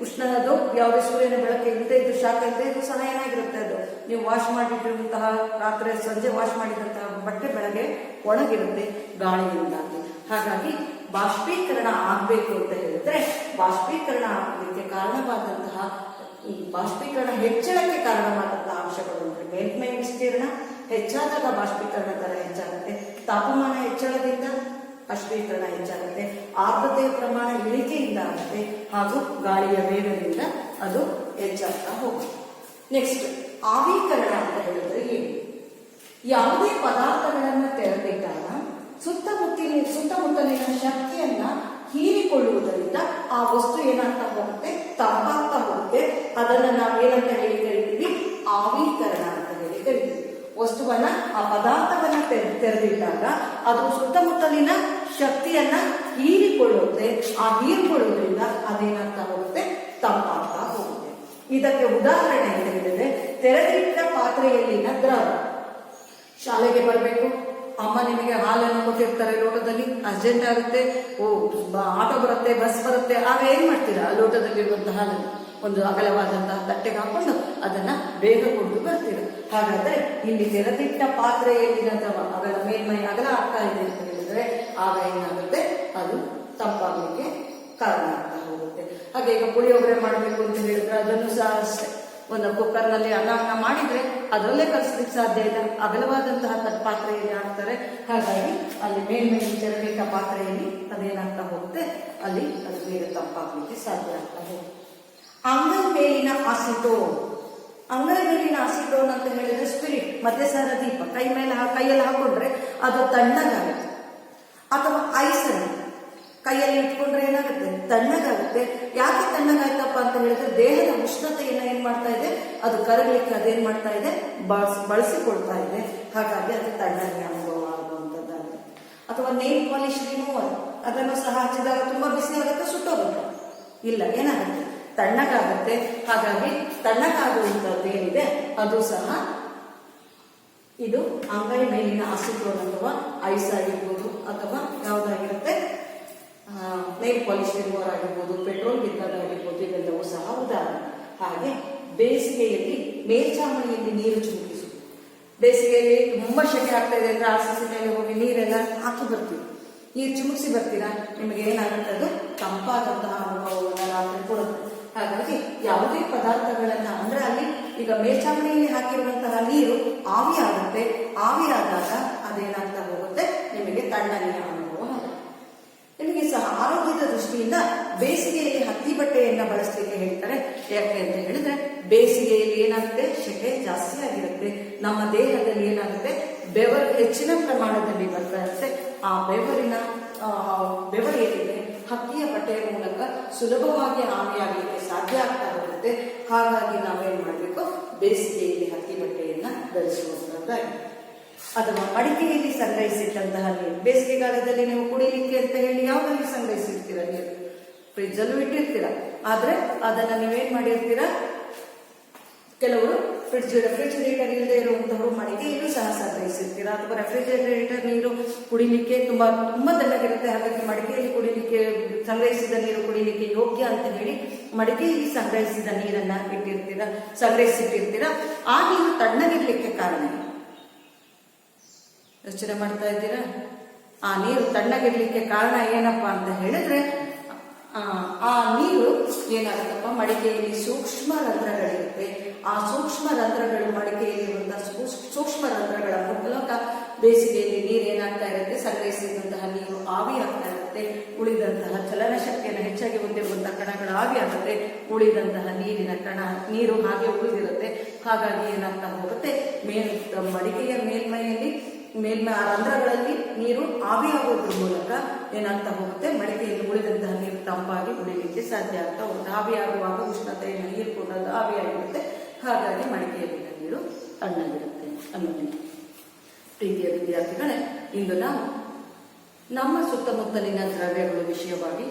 ಉಷ್ಣದ್ದು ಯಾವುದೇ ಸೂರ್ಯನ ಬೆಳಕು ಇಲ್ಲದೆ ಇದ್ದು, ಶಾಖ ಇಲ್ಲದೆ ಇದ್ದು ಸಹ ಏನಾಗಿರುತ್ತೆ, ಅದು ನೀವು ವಾಶ್ ಮಾಡಿಟ್ಟಿರುವಂತಹ ರಾತ್ರಿ ಸಂಜೆ ವಾಶ್ ಮಾಡಿದಂತಹ ಬಟ್ಟೆ ಬೆಳಗ್ಗೆ ಒಣಗಿರುತ್ತೆ ಗಾಳಿಯಿಂದಾಗಿ. ಹಾಗಾಗಿ ಬಾಷ್ಪೀಕರಣ ಆಗ್ಬೇಕು ಅಂತ ಹೇಳಿದ್ರೆ, ಬಾಷ್ಪೀಕರಣ ಆಗಲಿಕ್ಕೆ ಕಾರಣವಾದಂತಹ, ಬಾಷ್ಪೀಕರಣ ಹೆಚ್ಚಳಕ್ಕೆ ಕಾರಣವಾದಂತಹ ಅಂಶಗಳು ಅಂದ್ರೆ ಮೇಲ್ಮೈ ವಿಸ್ತೀರ್ಣ ಹೆಚ್ಚಾದಾಗ ಬಾಷ್ಪೀಕರಣ ದರ ಹೆಚ್ಚಾಗುತ್ತೆ, ತಾಪಮಾನ ಹೆಚ್ಚಳದಿಂದ ಬಾಷ್ಪೀಕರಣ ಹೆಚ್ಚಾಗುತ್ತೆ, ಆರ್ದ್ರತೆಯ ಪ್ರಮಾಣ ಇಳಿಕೆಯಿಂದ ಆಗುತ್ತೆ, ಹಾಗೂ ಗಾಳಿಯ ವೇಗದಿಂದ ಅದು ಹೆಚ್ಚಾಗ್ತಾ ಹೋಗುತ್ತೆ. ನೆಕ್ಸ್ಟ್, ಆವೀಕರಣ ಅಂತ ಹೇಳಿದ್ರೆ ಏನು? ಯಾವುದೇ ಪದಾರ್ಥಗಳನ್ನ ತೆರೆದಿಟ್ಟಾಗ ಸುತ್ತಮುತ್ತಲಿನ ಶಕ್ತಿಯನ್ನ ಹೀರಿಕೊಳ್ಳುವುದರಿಂದ ಆ ವಸ್ತು ಏನಾಗ್ತಾ ಹೋಗುತ್ತೆ, ತಂಪಾಗ್ತಾ ಹೋಗುತ್ತೆ. ಅದನ್ನ ನಾವೇನಂತ ಹೇಳಿ ಕರಿತೀವಿ, ಆವೀಕರಣ ಅಂತ ಹೇಳಿ ಕರಿತೀವಿ. ವಸ್ತುವನ್ನ, ಆ ಪದಾರ್ಥವನ್ನ ತೆರೆದಿಟ್ಟಾಗ ಅದು ಸುತ್ತಮುತ್ತಲಿನ ಶಕ್ತಿಯನ್ನ ಹೀರಿಕೊಳ್ಳುತ್ತೆ. ಆ ಹೀರಿಕೊಳ್ಳುವುದರಿಂದ ಅದೇನಾಗ್ತಾ ಹೋಗುತ್ತೆ, ತಂಪಾಗ್ತಾ ಹೋಗುತ್ತೆ. ಇದಕ್ಕೆ ಉದಾಹರಣೆ ಅಂತ ಹೇಳಿದ್ರೆ, ತೆರೆದಿಟ್ಟ ಪಾತ್ರೆಯಲ್ಲಿನ ದ್ರವ. ಶಾಲೆಗೆ ಬರಬೇಕು, ಅಮ್ಮ ನಿಮಗೆ ಹಾಲನ್ನು ಕೊಟ್ಟಿರ್ತಾರೆ ಲೋಟದಲ್ಲಿ, ಅರ್ಜೆಂಟ್ ಆಗುತ್ತೆ, ಆಟೋ ಬರುತ್ತೆ, ಬಸ್ ಬರುತ್ತೆ, ಆಗ ಏನ್ ಮಾಡ್ತೀರಾ, ಆ ಲೋಟದಲ್ಲಿರುವಂತಹ ಹಾಲನ್ನು ಒಂದು ಅಗಲವಾದಂತಹ ತಟ್ಟೆಗೆ ಹಾಕೊಂಡು ಅದನ್ನ ಬೇಗ ಕುಡಿದು ಬರ್ತೀರ. ಹಾಗಾದ್ರೆ ಇಲ್ಲಿ ತೆರೆದಿಟ್ಟ ಪಾತ್ರೆಯಲ್ಲಿನ ದ್ರವ ಅಗಲ, ಮೇಲ್ಮೈ ಅಗಲ ಆಗ್ತಾ ಇದೆ ಅಂತ ಹೇಳಿದ್ರೆ ಆಗ ಏನಾಗುತ್ತೆ, ಅದು ತಂಪಾಗಲಿಕ್ಕೆ ಕಾರಣ ಆಗ್ತಾ ಹೋಗುತ್ತೆ. ಹಾಗೆ ಈಗ ಪುಳಿಯೋಗರೆ ಮಾಡಬೇಕು ಅಂತ ಹೇಳಿದ್ರೆ ಅದನ್ನು ಸಹ ಅಷ್ಟೇ, ಒಂದು ಕುಕ್ಕರ್ನಲ್ಲಿ ಅನ್ನ ಮಾಡಿದ್ರೆ ಅದರಲ್ಲೇ ಕಲಿಸ್ಲಿಕ್ಕೆ ಸಾಧ್ಯ ಇಲ್ಲ, ಅಗಲವಾದಂತಹ ಪಾತ್ರೆಯಲ್ಲಿ ಹಾಕ್ತಾರೆ. ಹಾಗಾಗಿ ಅಲ್ಲಿ ಮೇಲ್ಮೈ ತೆರೆದಿಟ್ಟ ಪಾತ್ರೆಯಲ್ಲಿ ಅದೇನಾಗ್ತಾ ಹೋಗುತ್ತೆ, ಅಲ್ಲಿ ಅದು ಬೇಗ ತಂಪಾಗಲಿಕ್ಕೆ ಸಾಧ್ಯ ಆಗ್ತಾ ಹೋಗುತ್ತೆ. ಅಂಗೈ ಮೇಲಿನ ಅಸಿಟೋನ್. ಅಂಗೈ ಮೇಲಿನ ಅಸಿಟೋನ್ ಅಂತ ಹೇಳಿದ್ರೆ ಸ್ಪಿರಿಟ್, ಮದ್ಯಸಾರ ದೀಪ ಕೈಯಲ್ಲಿ ಹಾಕೊಂಡ್ರೆ ಅದು ತಣ್ಣಗಾಗುತ್ತೆ. ಅಥವಾ ಐಸನ್ನು ಕೈಯಲ್ಲಿ ಇಟ್ಕೊಂಡ್ರೆ ಏನಾಗುತ್ತೆ, ತಣ್ಣಗಾಗುತ್ತೆ. ಯಾಕೆ ತಣ್ಣಗಾಯ್ತಪ್ಪ ಅಂತ ಹೇಳಿದ್ರೆ ದೇಹದ ಉಷ್ಣತೆಯನ್ನ ಏನ್ ಮಾಡ್ತಾ ಇದೆ, ಅದು ಕರಗಲಿಕ್ಕೆ ಅದೇನ್ ಮಾಡ್ತಾ ಇದೆ, ಬಳಸಿಕೊಳ್ತಾ ಇದೆ. ಹಾಗಾಗಿ ಅದು ತಣ್ಣಗೆ ಅನುಭವ ಆಗುವಂತದ್ದಾಗುತ್ತೆ. ಅಥವಾ ನೇಲ್ ಪಾಲಿಶ್ ರಿಮೂವರ್, ಅದನ್ನು ಸಹ ಹಚ್ಚಿದಾಗ ತುಂಬಾ ಬಿಸಿ ಆಗುತ್ತೆ, ಸುಟ್ಟೋಗುತ್ತೆ? ಇಲ್ಲ, ಏನಾಗುತ್ತೆ, ತಣ್ಣಗಾಗುತ್ತೆ. ಹಾಗಾಗಿ ತಣ್ಣಗಾಗುವಂಥದ್ದು ಏನಿದೆ ಅದು ಸಹ ಇದು ಅಂಗೈ ಮೇಲಿನ ಅಸಿಟೋನ್ ಅಥವಾ ಐಸ್ ಆಗಿರ್ಬೋದು, ಅಥವಾ ಯಾವುದಾಗಿರುತ್ತೆ ನೈಲ್ ಪಾಲಿಶ್ ರಿಮೂವರ್ ಆಗಿರ್ಬೋದು, ಪೆಟ್ರೋಲ್ ಬಿದ್ದದಾಗಿರ್ಬೋದು, ಇವೆಲ್ಲವೂ ಸಹ ಉದಾಹರಣೆ. ಹಾಗೆ ಬೇಸಿಗೆಯಲ್ಲಿ ಮೇಲ್ಚಾವಣಿಯಲ್ಲಿ ನೀರು ಚಿಮುಕಿಸು. ಬೇಸಿಗೆಯಲ್ಲಿ ತುಂಬಾ ಶೆಕೆ ಆಗ್ತಾ ಇದೆ ಅಂದ್ರೆ RCC ಮೇಲೆ ಹೋಗಿ ನೀರೆಲ್ಲ ಹಾಕಿ ಬರ್ತೀವಿ, ನೀರು ಚಿಮುಕಿಸಿ ಬರ್ತೀರಾ, ನಿಮಗೆ ಏನಾಗುತ್ತೆ, ಅದು ತಂಪಾದಂತಹ ಅನುಭವವನ್ನು ರಾತ್ರಿ ಕೊಡುತ್ತೆ. ಹಾಗಾಗಿ ಯಾವುದೇ ಪದಾರ್ಥಗಳನ್ನ ಅಂದ್ರೆ ಅಲ್ಲಿ ಈಗ ಮೇಲ್ಚಾವಣಿಯಲ್ಲಿ ಹಾಕಿರುವಂತಹ ನೀರು ಆವಿ ಆಗುತ್ತೆ. ಆವಿ ಆದಾಗ ಅದೇನಾಗ್ತಾ ಹೋಗುತ್ತೆ, ನಿಮಗೆ ತಣ್ಣನೆಯ ಅನುಭವ ಆಗುತ್ತೆ. ನಿಮಗೆ ಸಹ ಆರೋಗ್ಯದ ದೃಷ್ಟಿಯಿಂದ ಬೇಸಿಗೆಯಲ್ಲಿ ಹತ್ತಿ ಬಟ್ಟೆಯನ್ನ ಬಳಸಲಿಕ್ಕೆ ಹೇಳ್ತಾರೆ. ಯಾಕೆ ಅಂತ ಹೇಳಿದ್ರೆ ಬೇಸಿಗೆಯಲ್ಲಿ ಏನಾಗುತ್ತೆ, ಶೆಕೆ ಜಾಸ್ತಿ ಆಗಿರುತ್ತೆ. ನಮ್ಮ ದೇಹದಲ್ಲಿ ಏನಾಗುತ್ತೆ, ಬೆವರು ಹೆಚ್ಚಿನ ಪ್ರಮಾಣದಲ್ಲಿ ಬರ್ತಾ ಇರುತ್ತೆ. ಆ ಬೆವರು ಏನಿದೆ ಹತ್ತಿಯ ಬಟ್ಟೆಯ ಮೂಲಕ ಸುಲಭವಾಗಿ ಆವಿಯಾಗಲಿಕ್ಕೆ ಸಾಧ್ಯ ಆಗ್ತಾ ಹೋಗುತ್ತೆ. ಹಾಗಾಗಿ ನಾವೇನ್ ಮಾಡಬೇಕು, ಬೇಸಿಗೆಯಲ್ಲಿ ಹತ್ತಿ ಬಟ್ಟೆಯನ್ನ ಧರಿಸುವಂತದ್ದಾಗಿದೆ. ಅಥವಾ ಮಡಿಕೆಯಲ್ಲಿ ಸಂಗ್ರಹಿಸಿಟ್ಟಂತಹ ನೀರು, ಬೇಸಿಗೆಗಾಲದಲ್ಲಿ ನೀವು ಕುಡಿಲಿಕ್ಕೆ ಅಂತ ಹೇಳಿ ಯಾವ್ದಲ್ಲಿ ಸಂಗ್ರಹಿಸಿರ್ತೀರ ನೀರು, ಫ್ರಿಜ್ ಅಲ್ಲೂ ಇಟ್ಟಿರ್ತೀರ. ಆದ್ರೆ ಅದನ್ನ ನೀವೇನ್ ಮಾಡಿರ್ತೀರಾ, ಕೆಲವರು ರೆಫ್ರಿಜರೇಟರ್ ಇಲ್ಲದೆ ಇರುವಂತವರು ಮಡಿಕೆಯಲ್ಲೂ ಸಹ ಸಂಗ್ರಹಿಸಿರ್ತೀರ. ಅಥವಾ ರೆಫ್ರಿಜರೇಟರ್ ನೀರು ಕುಡಿಲಿಕ್ಕೆ ತುಂಬಾ ತಣ್ಣಗಿರುತ್ತೆ, ಹಾಗಾಗಿ ಮಡಿಕೆಯಲ್ಲಿ ಕುಡಿಲಿಕ್ಕೆ ಸಂಗ್ರಹಿಸಿದ ನೀರು ಕುಡಿಲಿಕ್ಕೆ ಯೋಗ್ಯ ಅಂತ ಹೇಳಿ ಮಡಿಕೆಯಲ್ಲಿ ಸಂಗ್ರಹಿಸಿದ ನೀರನ್ನ ಸಂಗ್ರಹಿಸಿಟ್ಟಿರ್ತೀರ. ಆ ನೀರು ತಣ್ಣಗಿರ್ಲಿಕ್ಕೆ ಕಾರಣ ಯೋಚನೆ ಮಾಡ್ತಾ ಇದ್ದೀರಾ? ಆ ನೀರು ತಣ್ಣಗಿರ್ಲಿಕ್ಕೆ ಕಾರಣ ಏನಪ್ಪಾ ಅಂತ ಹೇಳಿದ್ರೆ ಆ ನೀರು ಏನಾಗುತ್ತಪ್ಪ, ಮಡಿಕೆಯಲ್ಲಿ ಸೂಕ್ಷ್ಮ ರಂಧ್ರಗಳಿರುತ್ತೆ. ಆ ಸೂಕ್ಷ್ಮ ರಂಧ್ರಗಳು ಮಡಿಕೆಯಲ್ಲಿರುವಂತಹ ಸೂಕ್ಷ್ಮ ರಂಧ್ರಗಳ ಮೂಲಕ ಬೇಸಿಗೆಯಲ್ಲಿ ನೀರು ಏನಾಗ್ತಾ ಇರುತ್ತೆ, ಸಂಗ್ರಹಿಸಿದಂತಹ ನೀರು ಆವಿ ಆಗ್ತಾ ಇರುತ್ತೆ. ಉಳಿದಂತಹ ಚಲನಶಕ್ತಿಯನ್ನು ಹೆಚ್ಚಾಗಿ ಹೊಂದಿರುವಂತಹ ಕಣಗಳು ಆವಿ ಆಗುತ್ತೆ. ಉಳಿದಂತಹ ನೀರು ಹಾಗೆ ಉಳಿದಿರುತ್ತೆ. ಹಾಗಾಗಿ ಏನಾಗ್ತಾ ಹೋಗುತ್ತೆ, ಮಡಿಕೆಯ ಮೇಲ್ಮೈಯಲ್ಲಿ ಆ ರಂಧ್ರಗಳಲ್ಲಿ ನೀರು ಆವಿಯಾಗೋದ್ರ ಮೂಲಕ ಏನಾಗ್ತಾ ಹೋಗುತ್ತೆ, ಮಡಿಕೆಯಲ್ಲಿ ಉಳಿದಂತಹ ನೀರು ತಂಪಾಗಿ ಉಳಿಲಿಕ್ಕೆ ಸಾಧ್ಯ ಆಗ್ತಾ ಹೋಗುತ್ತೆ. ಆವಿಯಾಗುವಾಗ ಉಷ್ಣತೆಯನ್ನು ಹೀರ್ಕೊಂಡದ್ದು ಆವಿಯಾಗಿರುತ್ತೆ. ಹಾಗಾಗಿ ಮಡಿಕೆಯಲ್ಲಿನ ನೀರು ತಣ್ಣಗಿರುತ್ತೆ ಅನ್ನೋದಿಲ್ಲ. ಪ್ರೀತಿಯ ವಿದ್ಯಾರ್ಥಿಗಳೇ, ಇಂದು ನಾವು ನಮ್ಮ ಸುತ್ತಮುತ್ತಲಿನ ದ್ರವ್ಯಗಳು ವಿಷಯವಾಗಿ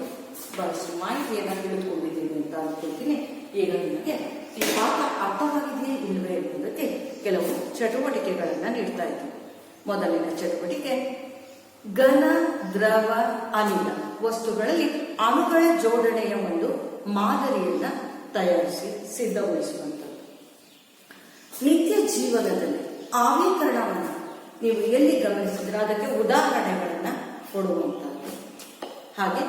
ಬಹಳಷ್ಟು ಮಾಹಿತಿಯನ್ನು ತಿಳಿದುಕೊಂಡಿದ್ದೀವಿ ಅಂತ ಅನ್ಕೊಳ್ತೀನಿ. ಈಗ ನಿಮಗೆ ಈ ಪಾಠ ಅರ್ಥವಾಗಿದೆಯೇ ಇಲ್ಲವೇ ಎನ್ನುವುದಕ್ಕೆ ಕೆಲವು ಚಟುವಟಿಕೆಗಳನ್ನ ನೀಡ್ತಾ ಇದ್ದೀವಿ. ಮೊದಲಿನ ಚಟುವಟಿಕೆ, ಘನ, ದ್ರವ, ಅನಿಲ ವಸ್ತುಗಳಲ್ಲಿ ಅಣುಗಳ ಜೋಡಣೆಯ ಒಂದು ಮಾದರಿಯನ್ನ ತಯಾರಿಸಿ ಸಿದ್ಧಗೊಳಿಸುವಂಥದ್ದು. ನಿತ್ಯ ಜೀವನದಲ್ಲಿ ಆವೀಕರಣವನ್ನು ನೀವು ಎಲ್ಲಿ ಗಮನಿಸಿದ್ರೆ ಅದಕ್ಕೆ ಉದಾಹರಣೆಗಳನ್ನ ಕೊಡುವಂಥದ್ದು. ಹಾಗೆ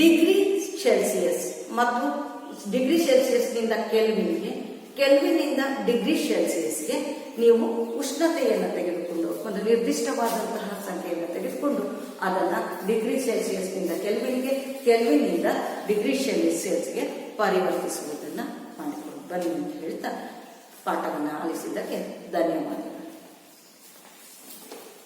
ಡಿಗ್ರಿ ಸೆಲ್ಸಿಯಸ್ ಮತ್ತು ಡಿಗ್ರಿ ಸೆಲ್ಸಿಯಸ್ನಿಂದ ಕೆಲ್ವಿನ್ನಿಂದ ಡಿಗ್ರಿ ಸೆಲ್ಸಿಯಸ್ಗೆ ನೀವು ಉಷ್ಣತೆಯನ್ನು ತೆಗೆದುಕೊಂಡು ಒಂದು ನಿರ್ದಿಷ್ಟವಾದಂತಹ ಸಂಖ್ಯೆಯನ್ನು ತೆಗೆದುಕೊಂಡು ಅದನ್ನ ಡಿಗ್ರಿ ಸೆಲ್ಸಿಯಸ್ನಿಂದ ಕೆಲ್ವಿನ್ನಿಂದ ಡಿಗ್ರಿ ಸೆಲ್ಸಿಯಸ್ಗೆ ಪರಿವರ್ತಿಸುವುದನ್ನ ಮಾಡಿಕೊಂಡು ಬನ್ನಿ ಅಂತ ಹೇಳ್ತಾ ಪಾಠವನ್ನು ಆಲಿಸಿದ್ದಕ್ಕೆ ಧನ್ಯವಾದ.